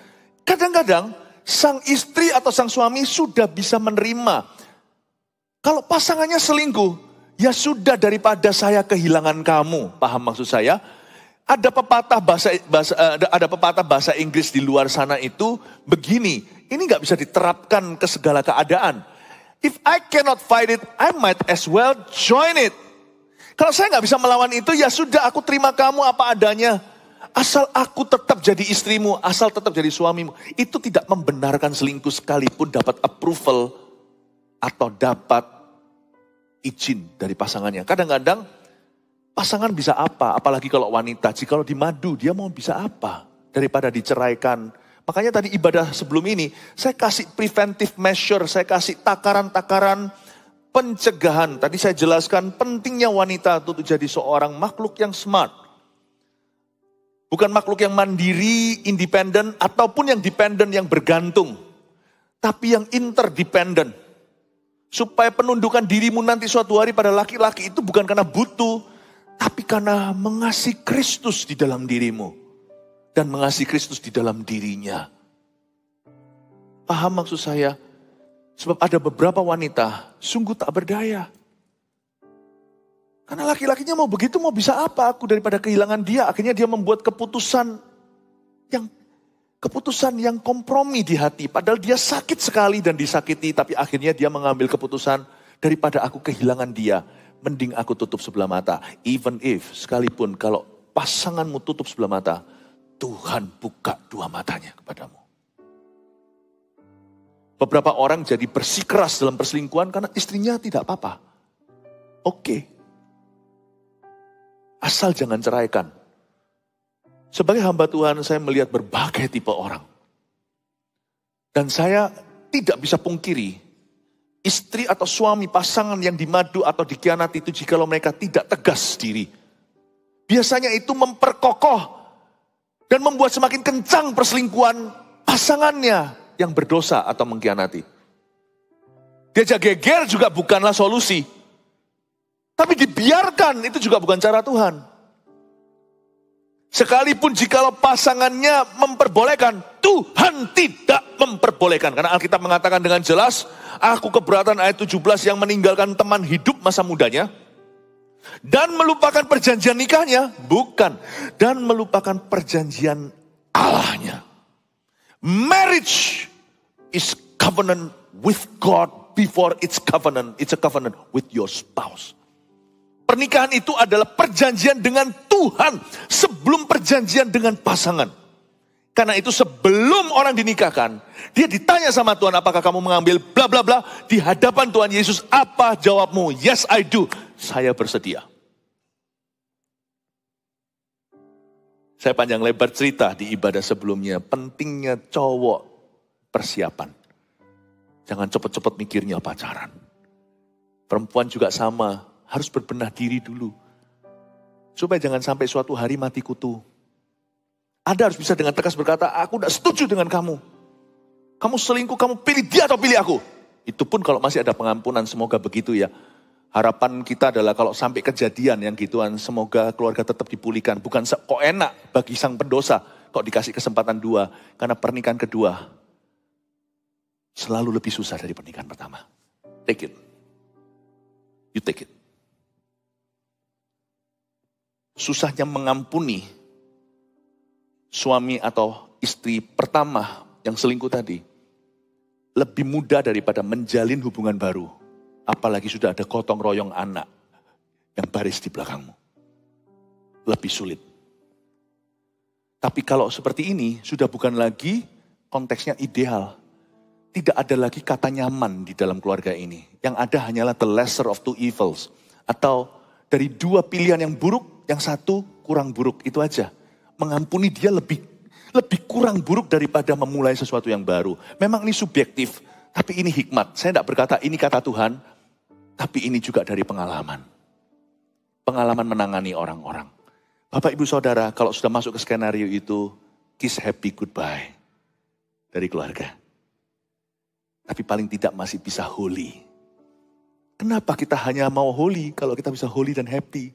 Kadang-kadang sang istri atau sang suami sudah bisa menerima. Kalau pasangannya selingkuh, ya sudah daripada saya kehilangan kamu. Paham maksud saya? Ada pepatah bahasa Inggris di luar sana itu begini. Ini gak bisa diterapkan ke segala keadaan. If I cannot fight it, I might as well join it. Kalau saya gak bisa melawan itu, ya sudah aku terima kamu apa adanya. Asal aku tetap jadi istrimu, asal tetap jadi suamimu. Itu tidak membenarkan selingkuh sekalipun dapat approval atau dapat izin dari pasangannya. Kadang-kadang pasangan bisa apa, apalagi kalau wanita. Jika di madu, dia mau bisa apa daripada diceraikan. Makanya tadi ibadah sebelum ini, saya kasih preventive measure, saya kasih takaran-takaran pencegahan. Tadi saya jelaskan pentingnya wanita untuk jadi seorang makhluk yang smart. Bukan makhluk yang mandiri, independen, ataupun yang dependen, yang bergantung. Tapi yang interdependent. Supaya penundukan dirimu nanti suatu hari pada laki-laki itu bukan karena butuh, tapi karena mengasihi Kristus di dalam dirimu. Dan mengasihi Kristus di dalam dirinya. Paham maksud saya? Sebab ada beberapa wanita sungguh tak berdaya. Karena laki-lakinya mau begitu, mau bisa apa aku daripada kehilangan dia. Akhirnya dia membuat keputusan yang kompromi di hati. Padahal dia sakit sekali dan disakiti. Tapi akhirnya dia mengambil keputusan, daripada aku kehilangan dia, mending aku tutup sebelah mata. Even if, sekalipun kalau pasanganmu tutup sebelah mata, Tuhan buka dua matanya kepadamu. Beberapa orang jadi bersikeras dalam perselingkuhan karena istrinya tidak apa-apa. Oke. Asal jangan ceraikan. Sebagai hamba Tuhan, saya melihat berbagai tipe orang. Dan saya tidak bisa pungkiri, istri atau suami pasangan yang dimadu atau dikhianati itu jikalau mereka tidak tegas diri. Biasanya itu memperkokoh dan membuat semakin kencang perselingkuhan pasangannya yang berdosa atau mengkhianati. Diajak geger juga bukanlah solusi. Tapi dibiarkan itu juga bukan cara Tuhan. Sekalipun jikalau pasangannya memperbolehkan, Tuhan tidak memperbolehkan. Karena Alkitab mengatakan dengan jelas, aku keberatan ayat 17 yang meninggalkan teman hidup masa mudanya. Dan melupakan perjanjian nikahnya, bukan. Dan melupakan perjanjian Allahnya. Marriage is covenant with God before it's a covenant with your spouse. Pernikahan itu adalah perjanjian dengan Tuhan sebelum perjanjian dengan pasangan. Karena itu sebelum orang dinikahkan, dia ditanya sama Tuhan, apakah kamu mengambil bla bla bla di hadapan Tuhan Yesus? Apa jawabmu? Yes, I do. Saya bersedia. Saya panjang lebar cerita di ibadah sebelumnya, pentingnya cowok persiapan. Jangan cepet-cepet mikirnya pacaran. Perempuan juga sama, harus berbenah diri dulu. Supaya jangan sampai suatu hari mati kutu. Anda harus bisa dengan tegas berkata, aku tidak setuju dengan kamu. Kamu selingkuh, kamu pilih dia atau pilih aku. Itu pun kalau masih ada pengampunan, semoga begitu ya. Harapan kita adalah kalau sampai kejadian yang gituan, semoga keluarga tetap dipulihkan. Bukan kok enak bagi sang pendosa, kok dikasih kesempatan dua. Karena pernikahan kedua selalu lebih susah dari pernikahan pertama. Take it. You take it. Susahnya mengampuni suami atau istri pertama yang selingkuh tadi lebih mudah daripada menjalin hubungan baru. Apalagi sudah ada gotong royong anak yang baris di belakangmu. Lebih sulit. Tapi kalau seperti ini sudah bukan lagi konteksnya ideal. Tidak ada lagi kata nyaman di dalam keluarga ini. Yang ada hanyalah the lesser of two evils. Atau dari dua pilihan yang buruk, yang satu kurang buruk. Itu aja. Mengampuni dia lebih kurang buruk daripada memulai sesuatu yang baru. Memang ini subjektif, tapi ini hikmat. Saya tidak berkata ini kata Tuhan, tapi ini juga dari pengalaman. Pengalaman menangani orang-orang. Bapak, Ibu, Saudara, kalau sudah masuk ke skenario itu, kiss happy goodbye dari keluarga. Tapi paling tidak masih bisa holy. Kenapa kita hanya mau holy kalau kita bisa holy dan happy?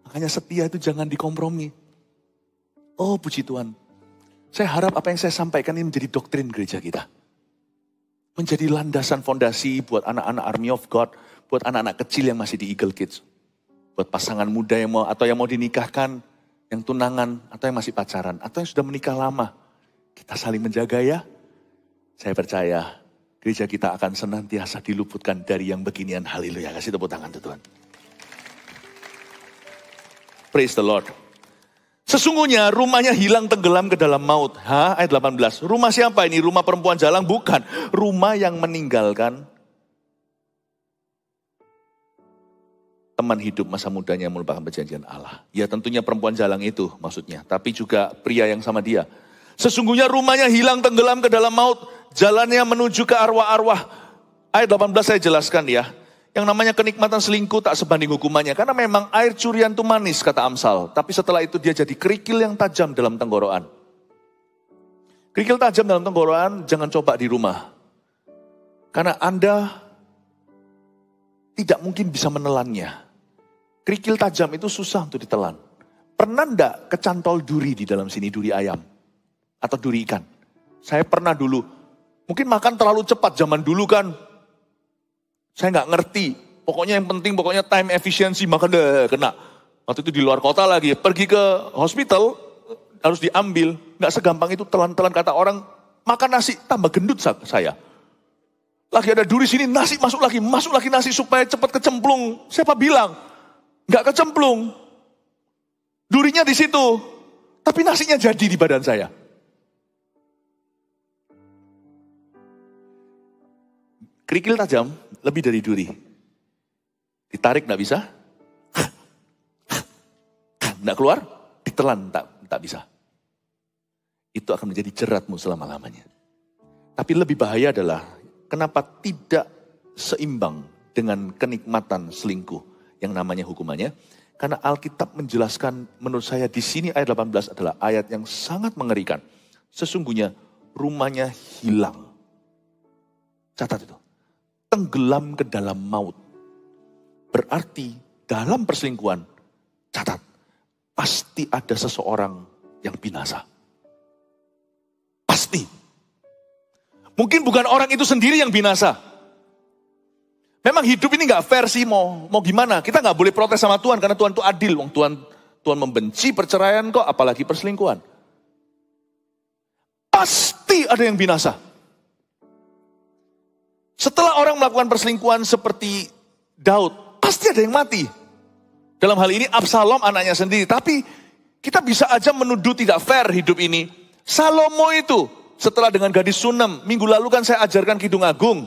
Makanya setia itu jangan dikompromi. Oh puji Tuhan. Saya harap apa yang saya sampaikan ini menjadi doktrin gereja kita. Menjadi landasan fondasi buat anak-anak Army of God, buat anak-anak kecil yang masih di Eagle Kids. Buat pasangan muda yang mau dinikahkan, yang tunangan, atau yang masih pacaran, atau yang sudah menikah lama. Kita saling menjaga ya. Saya percaya gereja kita akan senantiasa diluputkan dari yang beginian. Haleluya. Kasih tepuk tangan Tuhan. Praise the Lord. Sesungguhnya rumahnya hilang tenggelam ke dalam maut. Ayat 18. Rumah siapa ini? Rumah perempuan jalang? Bukan. Rumah yang meninggalkan teman hidup masa mudanya yang melupakan perjanjian Allah. Ya tentunya perempuan jalang itu maksudnya. Tapi juga pria yang sama dia. Sesungguhnya rumahnya hilang tenggelam ke dalam maut. Jalannya menuju ke arwah-arwah. Ayat 18 saya jelaskan ya. Yang namanya kenikmatan selingkuh tak sebanding hukumannya. Karena memang air curian itu manis kata Amsal. Tapi setelah itu dia jadi kerikil yang tajam dalam tenggorokan. Kerikil tajam dalam tenggorokan jangan coba di rumah. Karena Anda tidak mungkin bisa menelannya. Kerikil tajam itu susah untuk ditelan. Pernah enggak kecantol duri di dalam sini, duri ayam? Atau duri ikan? Saya pernah dulu. Mungkin makan terlalu cepat zaman dulu kan. Saya nggak ngerti. Pokoknya yang penting, pokoknya time efficiency, makan deh, kena. Waktu itu di luar kota lagi, pergi ke hospital, harus diambil. Nggak segampang itu telan-telan kata orang, makan nasi, tambah gendut saya. Lagi ada duri sini, nasi masuk lagi nasi supaya cepat kecemplung. Siapa bilang? Nggak kecemplung. Durinya di situ, tapi nasinya jadi di badan saya. Kerikil tajam lebih dari duri. Ditarik nggak bisa. Nggak keluar, ditelan tak bisa. Itu akan menjadi jeratmu selama-lamanya. Tapi lebih bahaya adalah kenapa tidak seimbang dengan kenikmatan selingkuh yang namanya hukumannya. Karena Alkitab menjelaskan menurut saya di sini ayat 18 adalah ayat yang sangat mengerikan. Sesungguhnya rumahnya hilang. Catat itu. Tenggelam ke dalam maut. Berarti dalam perselingkuhan, catat, pasti ada seseorang yang binasa. Pasti. Mungkin bukan orang itu sendiri yang binasa. Memang hidup ini gak fair sih, mau gimana. Kita gak boleh protes sama Tuhan karena Tuhan itu adil. Tuhan membenci perceraian kok, apalagi perselingkuhan. Pasti ada yang binasa. Setelah orang melakukan perselingkuhan seperti Daud, pasti ada yang mati. Dalam hal ini Absalom anaknya sendiri. Tapi kita bisa aja menuduh tidak fair hidup ini. Salomo itu setelah dengan gadis Sunem, minggu lalu kan saya ajarkan Kidung Agung.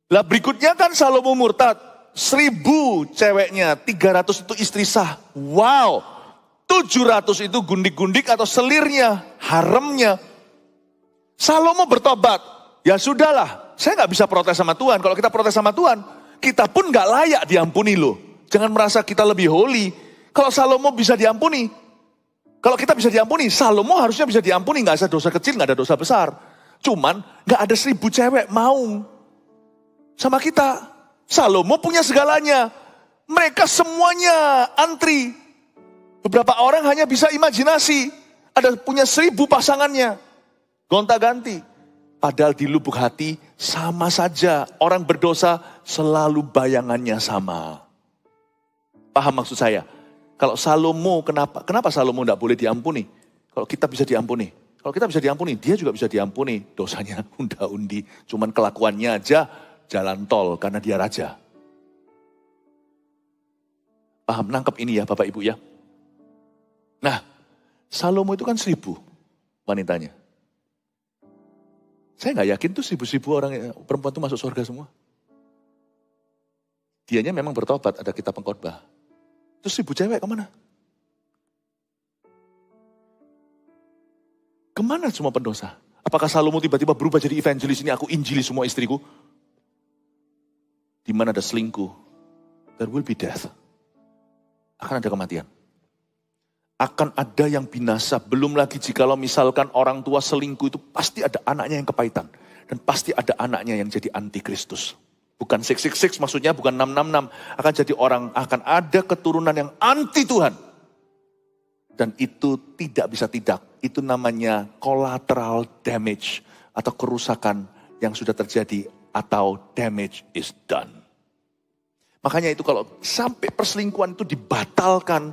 Lah berikutnya kan Salomo murtad. 1000 ceweknya, 300 itu istri sah. Wow, 700 itu gundik-gundik atau selirnya, haremnya. Salomo bertobat. Ya sudahlah, saya nggak bisa protes sama Tuhan. Kalau kita protes sama Tuhan, kita pun nggak layak diampuni loh. Jangan merasa kita lebih holy. Kalau Salomo bisa diampuni, kalau kita bisa diampuni, Salomo harusnya bisa diampuni. Nggak ada dosa kecil, nggak ada dosa besar. Cuman nggak ada 1000 cewek mau sama kita. Salomo punya segalanya. Mereka semuanya antri. Beberapa orang hanya bisa imajinasi. Ada punya 1000 pasangannya. Gonta-ganti. Padahal di lubuk hati sama saja. Orang berdosa selalu bayangannya sama. Paham maksud saya? Kalau Salomo, kenapa Salomo tidak boleh diampuni? Kalau kita bisa diampuni. Kalau kita bisa diampuni, dia juga bisa diampuni. Dosanya unda-undi. Cuman kelakuannya aja jalan tol karena dia raja. Paham, nangkep ini ya Bapak Ibu ya. Nah, Salomo itu kan 1000 wanitanya. Saya nggak yakin tuh 1000 orang perempuan itu masuk surga semua. Dianya memang bertobat, ada kitab pengkhotbah. Terus 1000 cewek kemana? Kemana semua pendosa? Apakah Salomo tiba-tiba berubah jadi evangelis, ini aku injili semua istriku? Di mana ada selingkuh, there will be death. Akan ada kematian. Akan ada yang binasa. Belum lagi jikalau misalkan orang tua selingkuh itu pasti ada anaknya yang kepahitan. Dan pasti ada anaknya yang jadi antikristus. Bukan 666 maksudnya, bukan 666. Akan jadi orang, akan ada keturunan yang anti Tuhan. Dan itu tidak bisa tidak. itu namanya collateral damage atau kerusakan yang sudah terjadi atau damage is done. Makanya itu kalau sampai perselingkuhan itu dibatalkan,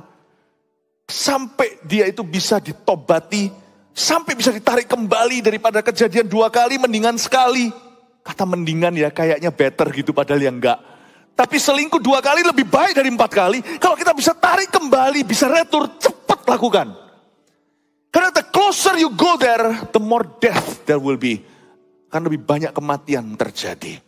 sampai dia itu bisa ditobati, sampai bisa ditarik kembali daripada kejadian 2 kali mendingan sekali. Kata mendingan ya kayaknya better gitu padahal yang enggak. Tapi selingkuh 2 kali lebih baik dari 4 kali. Kalau kita bisa tarik kembali, bisa retur, cepat lakukan. Karena the closer you go there, the more death there will be. Akan lebih banyak kematian terjadi.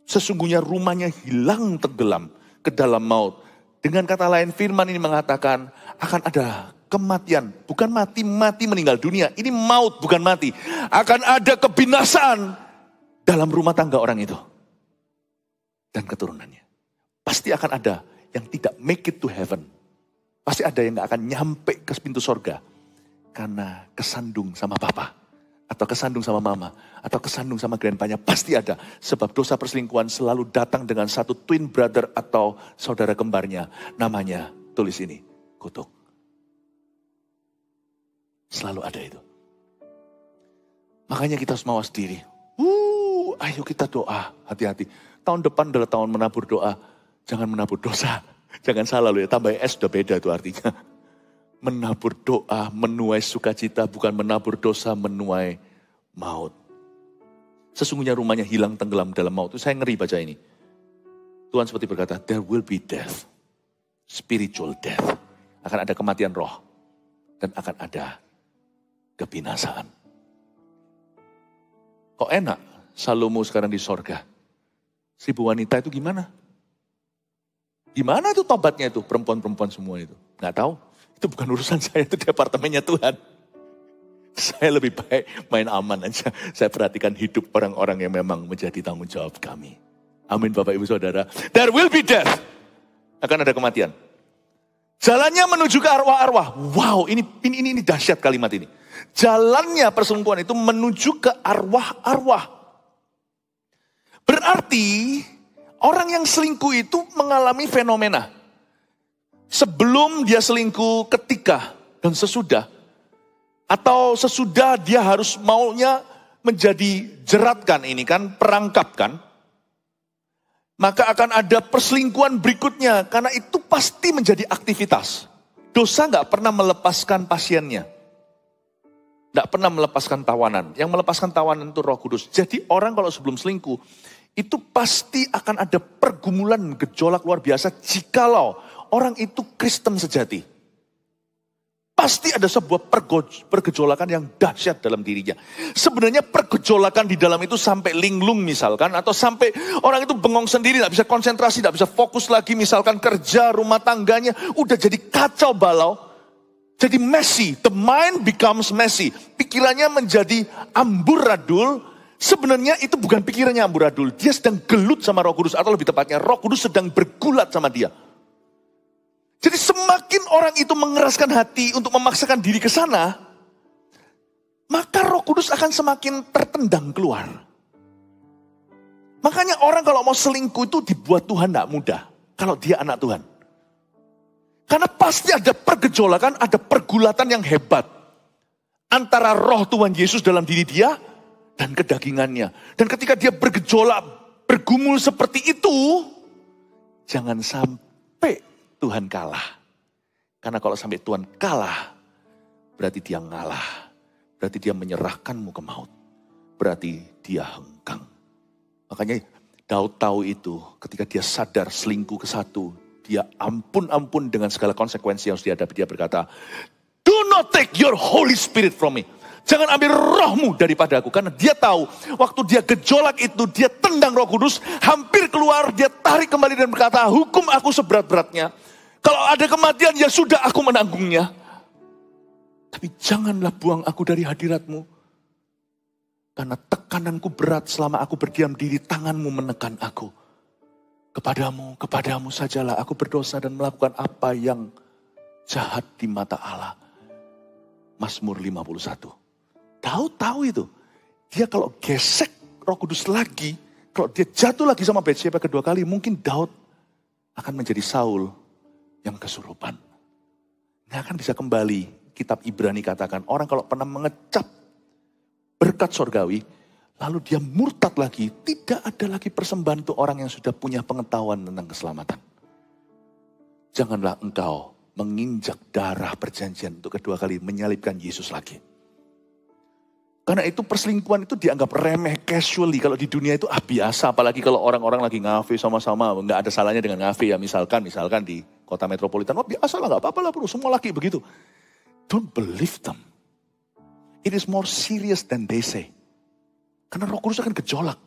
Sesungguhnya rumahnya hilang tenggelam ke dalam maut. Dengan kata lain firman ini mengatakan akan ada kematian. Bukan mati meninggal dunia. Ini maut bukan mati. Akan ada kebinasaan dalam rumah tangga orang itu. Dan keturunannya. Pasti akan ada yang tidak make it to heaven. Pasti ada yang gak akan nyampe ke pintu sorga. Karena kesandung sama papa. Atau kesandung sama mama. Atau kesandung sama grandpanya. Pasti ada. Sebab dosa perselingkuhan selalu datang dengan satu twin brother atau saudara kembarnya. Namanya, tulis ini, kutuk. Selalu ada itu. Makanya kita harus mawas diri. Ayo kita doa, hati-hati. Tahun depan adalah tahun menabur doa. Jangan menabur dosa. Jangan salah loh ya, tambah S udah beda itu artinya. Menabur doa, menuai sukacita, bukan menabur dosa, menuai maut. Sesungguhnya rumahnya hilang tenggelam dalam maut. Itu saya ngeri baca ini. Tuhan seperti berkata, there will be death. Spiritual death. Akan ada kematian roh. Dan akan ada kebinasaan. Kok enak Salomo sekarang di sorga? 1000 wanita itu gimana? Gimana itu tobatnya itu? Perempuan-perempuan semua itu. Nggak tahu. Itu bukan urusan saya, itu departemennya Tuhan. Saya lebih baik main aman aja. Saya perhatikan hidup orang-orang yang memang menjadi tanggung jawab kami. Amin Bapak Ibu Saudara. There will be death. Akan ada kematian. Jalannya menuju ke arwah-arwah. Wow, ini dahsyat kalimat ini. Jalannya perselingkuhan itu menuju ke arwah-arwah. Berarti orang yang selingkuh itu mengalami fenomena. Sebelum dia selingkuh, ketika dan sesudah. Atau sesudah dia harus maunya menjadi jeratkan ini kan, perangkap kan. Maka akan ada perselingkuhan berikutnya. Karena itu pasti menjadi aktivitas. Dosa gak pernah melepaskan pasiennya. Gak pernah melepaskan tawanan. Yang melepaskan tawanan itu Roh Kudus. Jadi orang kalau sebelum selingkuh, itu pasti akan ada pergumulan gejolak luar biasa jikalau orang itu Kristen sejati. Pasti ada sebuah pergejolakan yang dahsyat dalam dirinya. Sebenarnya pergejolakan di dalam itu sampai linglung misalkan. Atau sampai orang itu bengong sendiri, tidak bisa konsentrasi, tidak bisa fokus lagi. Misalkan kerja, rumah tangganya, udah jadi kacau balau. Jadi messy, the mind becomes messy. Pikirannya menjadi amburadul. Sebenarnya itu bukan pikirannya amburadul. Dia sedang gelut sama Roh Kudus. Atau lebih tepatnya Roh Kudus sedang bergulat sama dia. Jadi semakin orang itu mengeraskan hati untuk memaksakan diri ke sana, maka Roh Kudus akan semakin tertendang keluar. Makanya orang kalau mau selingkuh itu dibuat Tuhan tidak mudah. Kalau dia anak Tuhan. Karena pasti ada pergejolakan, ada pergulatan yang hebat. Antara roh Tuhan Yesus dalam diri dia dan kedagingannya. Dan ketika dia bergejolak, bergumul seperti itu, jangan sampai Tuhan kalah. Karena kalau sampai Tuhan kalah, berarti dia ngalah. Berarti dia menyerahkanmu ke maut. Berarti dia hengkang. Makanya Daud tahu itu ketika dia sadar selingkuh ke satu. Dia ampun-ampun dengan segala konsekuensi yang harus dihadapi. Dia berkata, do not take your Holy Spirit from me. Jangan ambil rohmu daripada aku. Karena dia tahu waktu dia gejolak itu, dia tendang Roh Kudus. Hampir keluar, dia tarik kembali dan berkata, hukum aku seberat-beratnya. Kalau ada kematian, ya sudah aku menanggungnya. Tapi janganlah buang aku dari hadiratmu. Karena tekananku berat selama aku berdiam diri, tanganmu menekan aku. Kepadamu sajalah aku berdosa dan melakukan apa yang jahat di mata Allah. Mazmur 51. Daud tahu itu. Dia kalau gesek Roh Kudus lagi, kalau dia jatuh lagi sama Batsyeba kedua kali, mungkin Daud akan menjadi Saul yang kesurupan. Nggak akan bisa kembali kitab Ibrani katakan, orang kalau pernah mengecap berkat sorgawi, lalu dia murtad lagi, tidak ada lagi persembahan untuk orang yang sudah punya pengetahuan tentang keselamatan. Janganlah engkau menginjak darah perjanjian untuk kedua kali menyalibkan Yesus lagi. Karena itu perselingkuhan itu dianggap remeh, casually. Kalau di dunia itu biasa, apalagi kalau orang-orang lagi ngafe sama-sama. Nggak ada salahnya dengan ngafe ya, misalkan di kota metropolitan. Biasa lah, nggak apa-apa lah bro, semua laki begitu. Don't believe them. It is more serious than they say. Karena Roh Kudus akan gejolak.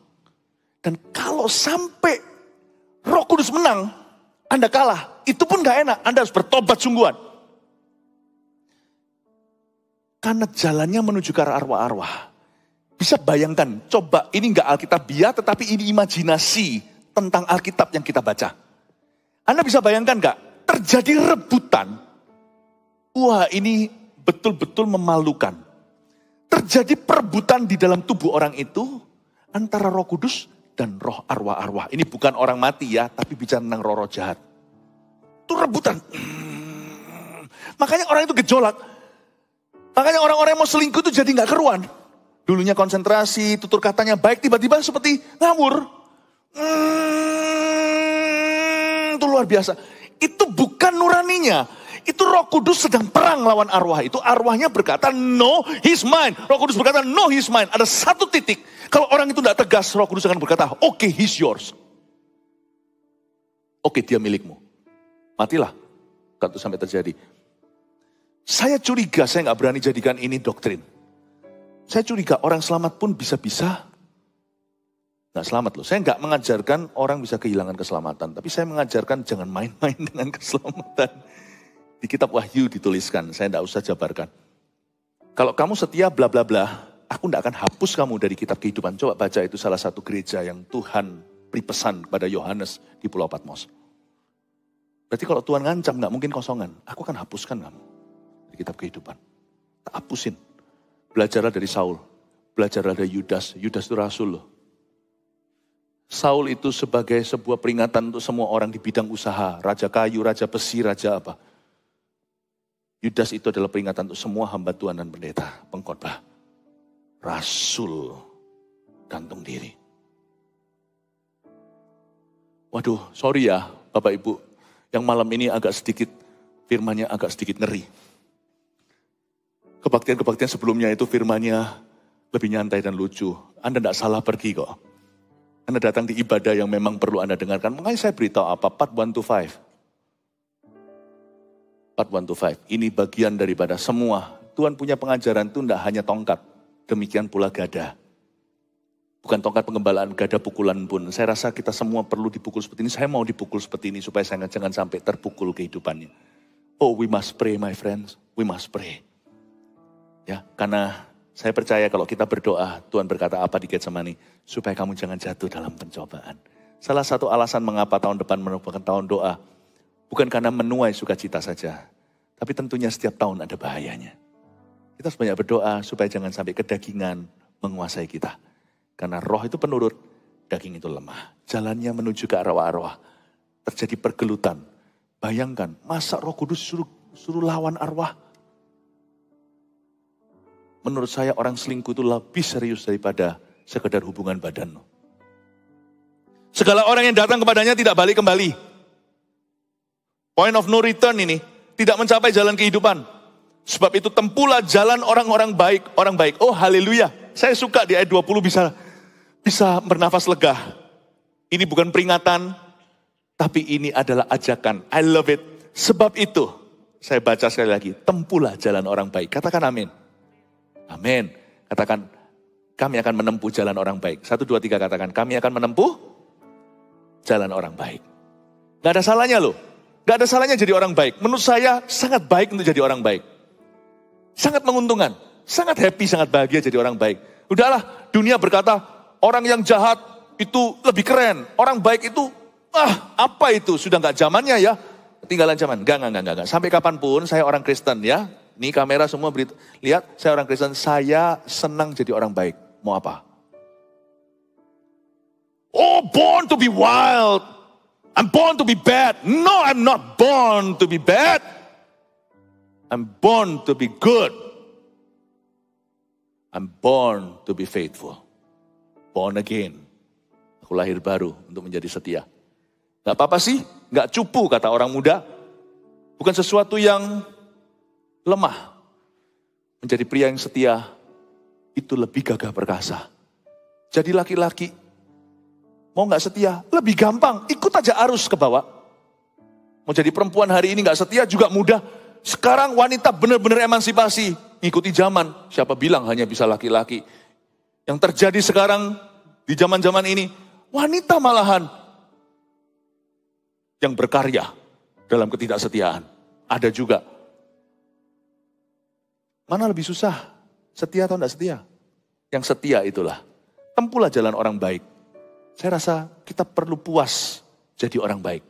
Dan kalau sampai Roh Kudus menang, Anda kalah. Itu pun gak enak, Anda harus bertobat sungguhan. Karena jalannya menuju ke arah arwah-arwah. Bisa bayangkan, coba ini gak Alkitabiah, tetapi ini imajinasi tentang Alkitab yang kita baca. Anda bisa bayangkan gak? Terjadi rebutan. Wah, ini betul-betul memalukan. Terjadi perebutan di dalam tubuh orang itu antara Roh Kudus dan roh arwah-arwah. Ini bukan orang mati ya, tapi bicara tentang roh-roh jahat. Itu rebutan. Makanya orang itu gejolak. Makanya orang-orang yang mau selingkuh itu jadi gak keruan. Dulunya konsentrasi, tutur katanya baik, tiba-tiba seperti ngawur. Itu luar biasa. Itu bukan nuraninya. Itu Roh Kudus sedang perang lawan arwah itu. Arwahnya berkata, no, he's mine. Roh Kudus berkata, no, he's mine. Ada satu titik. Kalau orang itu tidak tegas, Roh Kudus akan berkata, okay, he's yours. Oke, dia milikmu. Matilah. Kalau itu sampai terjadi. Saya curiga, saya nggak berani jadikan ini doktrin. Saya curiga orang selamat pun bisa-bisa nggak selamat loh. Saya nggak mengajarkan orang bisa kehilangan keselamatan. Tapi saya mengajarkan jangan main-main dengan keselamatan. Di kitab Wahyu dituliskan, saya tidak usah jabarkan. Kalau kamu setia bla bla bla, aku tidak akan hapus kamu dari kitab kehidupan. Coba baca itu salah satu gereja yang Tuhan beri pesan kepada Yohanes di Pulau Patmos. Berarti kalau Tuhan ngancam nggak mungkin kosongan. Aku akan hapuskan kamu dari kitab kehidupan. Tak hapusin. Belajarlah dari Saul. Belajarlah dari Yudas. Yudas itu rasul loh. Saul itu sebagai sebuah peringatan untuk semua orang di bidang usaha. Raja kayu, raja besi, raja apa. Yudas itu adalah peringatan untuk semua hamba Tuhan dan pendeta, pengkhotbah. Rasul gantung diri. Waduh, sorry ya Bapak Ibu, yang malam ini agak sedikit, firmannya agak sedikit ngeri. Kebaktian-kebaktian sebelumnya itu firmannya lebih nyantai dan lucu. Anda tidak salah pergi kok. Anda datang di ibadah yang memang perlu Anda dengarkan. Makanya saya beritahu apa, part 1 to 5. Part 1 to 5. Ini bagian daripada semua. Tuhan punya pengajaran itu tidak hanya tongkat. Demikian pula gada. Bukan tongkat pengembalaan, gada pukulan pun. Saya rasa kita semua perlu dipukul seperti ini. Saya mau dipukul seperti ini supaya saya jangan sampai terpukul kehidupannya. Oh, we must pray my friends. We must pray. Ya, karena saya percaya kalau kita berdoa, Tuhan berkata apa di Getsemani? Supaya kamu jangan jatuh dalam pencobaan. Salah satu alasan mengapa tahun depan merupakan tahun doa. Bukan karena menuai sukacita saja. Tapi tentunya setiap tahun ada bahayanya. Kita harus banyak berdoa supaya jangan sampai kedagingan menguasai kita. Karena roh itu penurut, daging itu lemah. Jalannya menuju ke arwah-arwah. Terjadi pergelutan. Bayangkan, masa Roh Kudus suruh lawan arwah? Menurut saya orang selingkuh itu lebih serius daripada sekedar hubungan badan. Segala orang yang datang kepadanya tidak balik kembali. Point of no return ini. Tidak mencapai jalan kehidupan. Sebab itu tempuhlah jalan orang-orang baik. Orang baik. Oh haleluya. Saya suka di ayat 20 bisa bernafas lega. Ini bukan peringatan. Tapi ini adalah ajakan. I love it. Sebab itu. Saya baca sekali lagi. Tempuhlah jalan orang baik. Katakan amin. Amin. Katakan. Kami akan menempuh jalan orang baik. 1, 2, 3 katakan. Kami akan menempuh jalan orang baik. Gak ada salahnya loh. Gak ada salahnya jadi orang baik. Menurut saya sangat baik untuk jadi orang baik. Sangat menguntungkan. Sangat happy, sangat bahagia jadi orang baik. Udahlah, dunia berkata orang yang jahat itu lebih keren. Orang baik itu, apa itu? Sudah gak zamannya ya. Ketinggalan zaman. Enggak. Sampai kapanpun saya orang Kristen ya. Nih kamera semua lihat, saya orang Kristen. Saya senang jadi orang baik. Mau apa? Oh, born to be wild. I'm born to be bad. No, I'm not born to be bad. I'm born to be good. I'm born to be faithful. Born again. Aku lahir baru untuk menjadi setia. Gak apa-apa sih, gak cupu kata orang muda. Bukan sesuatu yang lemah. Menjadi pria yang setia, itu lebih gagah perkasa. Jadi laki-laki, mau gak setia, lebih gampang. Ikut aja arus ke bawah. Mau jadi perempuan hari ini gak setia juga mudah. Sekarang wanita benar-benar emansipasi. Ngikuti zaman, siapa bilang hanya bisa laki-laki. Yang terjadi sekarang di zaman-zaman ini, wanita malahan yang berkarya dalam ketidaksetiaan. Ada juga. Mana lebih susah? Setia atau tidak setia? Yang setia itulah. Tempuhlah jalan orang baik. Saya rasa kita perlu puas jadi orang baik.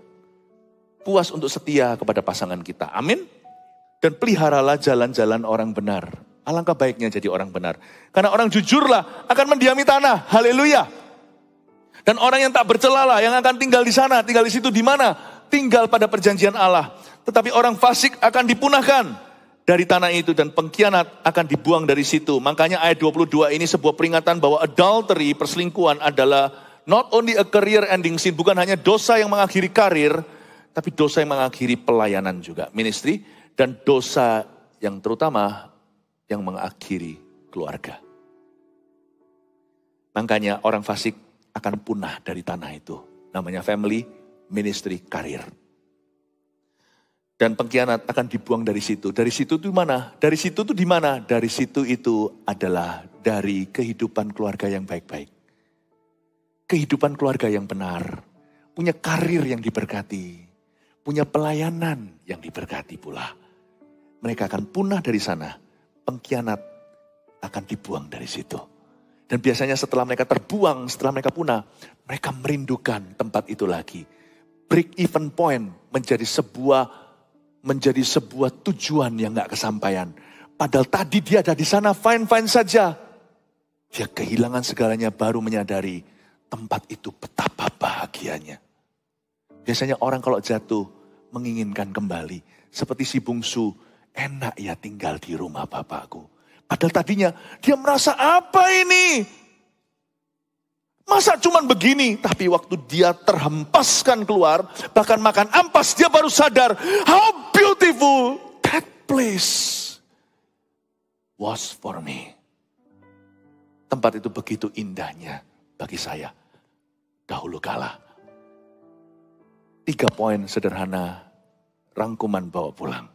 Puas untuk setia kepada pasangan kita. Amin. Dan peliharalah jalan-jalan orang benar. Alangkah baiknya jadi orang benar. Karena orang jujurlah akan mendiami tanah. Haleluya. Dan orang yang tak bercelalah yang akan tinggal di sana, tinggal di situ di mana? Tinggal pada perjanjian Allah. Tetapi orang fasik akan dipunahkan dari tanah itu dan pengkhianat akan dibuang dari situ. Makanya ayat 22 ini sebuah peringatan bahwa adultery, perselingkuhan adalah not only a career ending sin, bukan hanya dosa yang mengakhiri karir, tapi dosa yang mengakhiri pelayanan juga, ministry, dan dosa yang terutama yang mengakhiri keluarga. Makanya orang fasik akan punah dari tanah itu. Namanya family, ministry, karir. Dan pengkhianat akan dibuang dari situ. Dari situ itu mana? Dari situ itu di mana? Dari situ itu adalah dari kehidupan keluarga yang baik-baik. Kehidupan keluarga yang benar. Punya karir yang diberkati. Punya pelayanan yang diberkati pula. Mereka akan punah dari sana. Pengkhianat akan dibuang dari situ. Dan biasanya setelah mereka terbuang, setelah mereka punah, mereka merindukan tempat itu lagi. Break even point menjadi sebuah tujuan yang gak kesampaian. Padahal tadi dia ada di sana fine-fine saja. Dia kehilangan segalanya baru menyadari tempat itu betapa bahagianya. Biasanya orang kalau jatuh menginginkan kembali. Seperti si bungsu, enak ya tinggal di rumah bapakku. Padahal tadinya dia merasa apa ini? Masa cuman begini? Tapi waktu dia terhempaskan keluar, bahkan makan ampas, dia baru sadar, how beautiful that place was for me. Tempat itu begitu indahnya bagi saya dahulu kala. 3 poin sederhana, rangkuman bawa pulang.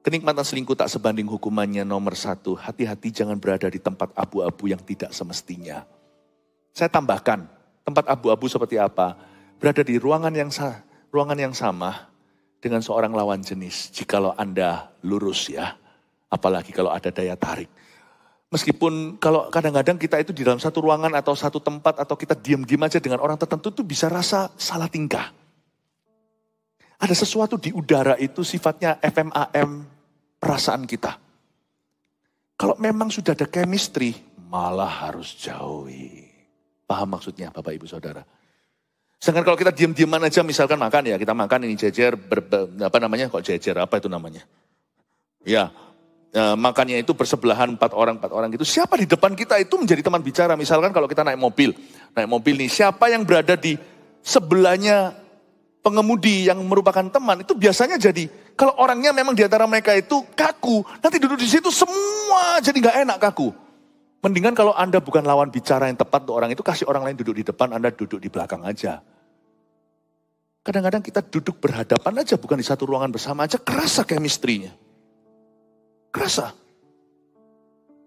Kenikmatan selingkuh tak sebanding hukumannya. Nomor 1, hati-hati jangan berada di tempat abu-abu yang tidak semestinya. Saya tambahkan, tempat abu-abu seperti apa? Berada di ruangan yang sama dengan seorang lawan jenis. Jikalau Anda lurus ya, apalagi kalau ada daya tarik. Meskipun kalau kadang-kadang kita itu di dalam satu ruangan atau satu tempat atau kita diam-diam aja dengan orang tertentu itu bisa rasa salah tingkah. Ada sesuatu di udara itu sifatnya FMAM perasaan kita. Kalau memang sudah ada chemistry, malah harus jauhi. Paham maksudnya Bapak Ibu Saudara? Sedangkan kalau kita diam-diaman aja misalkan makan ya, kita makan ini jejer, apa namanya, kok jejer, apa itu namanya? Ya, makannya itu bersebelahan 4 orang gitu. Siapa di depan kita itu menjadi teman bicara. Misalkan kalau kita naik mobil nih, siapa yang berada di sebelahnya pengemudi yang merupakan teman, itu biasanya jadi, kalau orangnya memang di antara mereka itu kaku, nanti duduk di situ semua jadi gak enak kaku. Mendingan kalau Anda bukan lawan bicara yang tepat untuk orang itu, kasih orang lain duduk di depan, Anda duduk di belakang aja. Kadang-kadang kita duduk berhadapan aja, bukan di satu ruangan bersama aja, kerasa chemistry-nya. Kerasa.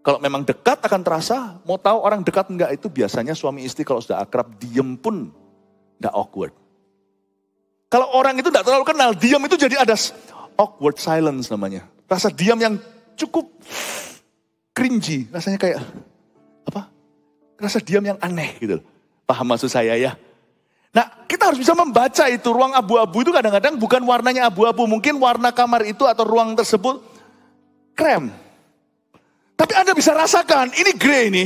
Kalau memang dekat akan terasa, mau tahu orang dekat enggak itu biasanya suami istri kalau sudah akrab, diem pun enggak awkward. Kalau orang itu enggak terlalu kenal, diam itu jadi ada awkward silence namanya. Rasa diam yang cukup cringy, rasanya kayak apa? Rasa diam yang aneh gitu. Paham maksud saya ya? Nah, kita harus bisa membaca itu. Ruang abu-abu itu kadang-kadang bukan warnanya abu-abu, mungkin warna kamar itu atau ruang tersebut krem. Tapi Anda bisa rasakan, ini grey ini.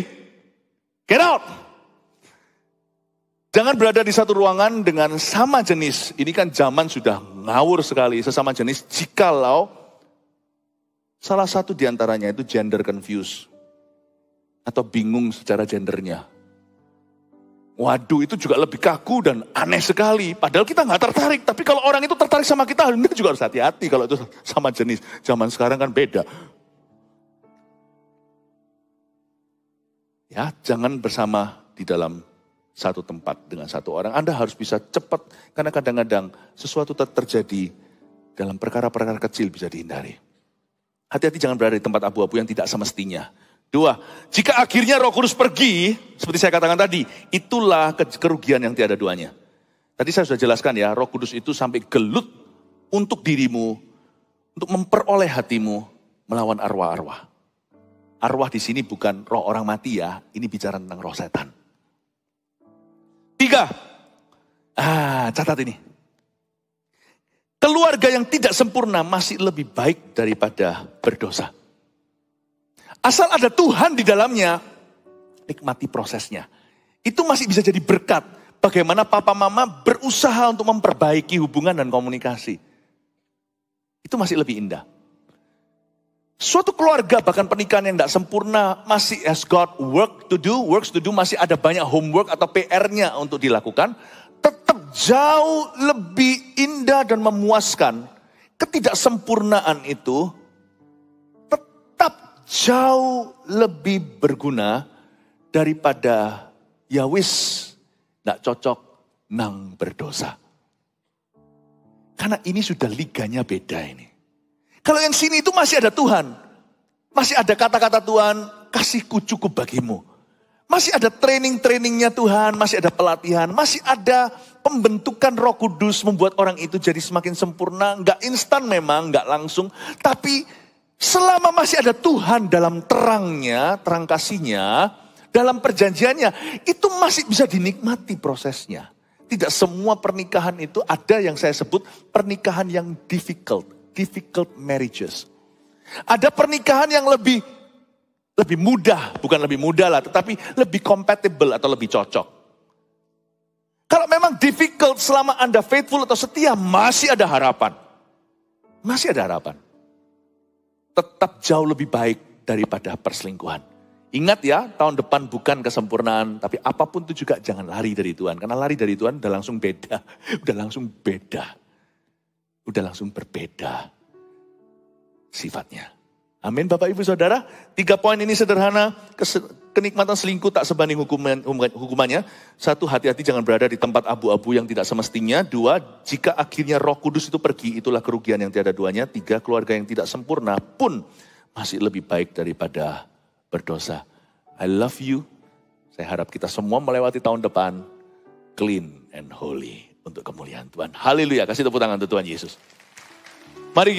Get out. Jangan berada di satu ruangan dengan sama jenis. Ini kan zaman sudah ngawur sekali, sesama jenis. Jikalau Salah satu diantaranya itu gender confused. Atau bingung secara gendernya. Waduh, itu juga lebih kaku dan aneh sekali. Padahal kita nggak tertarik. Tapi kalau orang itu tertarik sama kita juga harus hati-hati kalau itu sama jenis. Zaman sekarang kan beda. Ya, jangan bersama di dalam satu tempat dengan satu orang. Anda harus bisa cepat. Karena kadang-kadang sesuatu terjadi dalam perkara-perkara kecil bisa dihindari. Hati-hati jangan berada di tempat abu-abu yang tidak semestinya. 2, jika akhirnya Roh Kudus pergi, seperti saya katakan tadi, itulah kerugian yang tiada duanya. Tadi saya sudah jelaskan ya, Roh Kudus itu sampai gelut untuk dirimu, untuk memperoleh hatimu melawan arwah-arwah. Arwah di sini bukan roh orang mati ya, ini bicara tentang roh setan. 3, catat ini. Keluarga yang tidak sempurna masih lebih baik daripada berdosa. Asal ada Tuhan di dalamnya, nikmati prosesnya. Itu masih bisa jadi berkat. Bagaimana papa mama berusaha untuk memperbaiki hubungan dan komunikasi. Itu masih lebih indah. Suatu keluarga bahkan pernikahan yang tidak sempurna masih has got works to do, masih ada banyak homework atau PR-nya untuk dilakukan. Tetap jauh lebih indah dan memuaskan. Ketidaksempurnaan itu tetap jauh lebih berguna daripada ya wis gak cocok nang berdosa. Karena ini sudah liganya beda ini. Kalau yang sini itu masih ada Tuhan. Masih ada kata-kata Tuhan, kasihku cukup bagimu. Masih ada training-trainingnya Tuhan, masih ada pelatihan, masih ada pembentukan Roh Kudus membuat orang itu jadi semakin sempurna. Enggak instan memang, enggak langsung. Tapi selama masih ada Tuhan dalam terangnya, terang kasihnya, dalam perjanjiannya, itu masih bisa dinikmati prosesnya. Tidak semua pernikahan itu ada yang saya sebut pernikahan yang difficult marriages. Ada pernikahan yang lebih mudah, bukan lebih mudah lah, tetapi lebih compatible atau lebih cocok. Kalau memang difficult selama Anda faithful atau setia, masih ada harapan. Masih ada harapan. Tetap jauh lebih baik daripada perselingkuhan. Ingat ya, tahun depan bukan kesempurnaan, tapi apapun itu juga jangan lari dari Tuhan. Karena lari dari Tuhan udah langsung beda. Udah langsung berbeda sifatnya. Amin Bapak Ibu Saudara. 3 poin ini sederhana. Kenikmatan selingkuh tak sebanding hukumannya. 1, hati-hati jangan berada di tempat abu-abu yang tidak semestinya. 2, jika akhirnya Roh Kudus itu pergi, itulah kerugian yang tiada duanya. 3, keluarga yang tidak sempurna pun masih lebih baik daripada berdosa. I love you. Saya harap kita semua melewati tahun depan clean and holy untuk kemuliaan Tuhan. Haleluya. Kasih tepuk tangan untuk Tuhan Yesus. Mari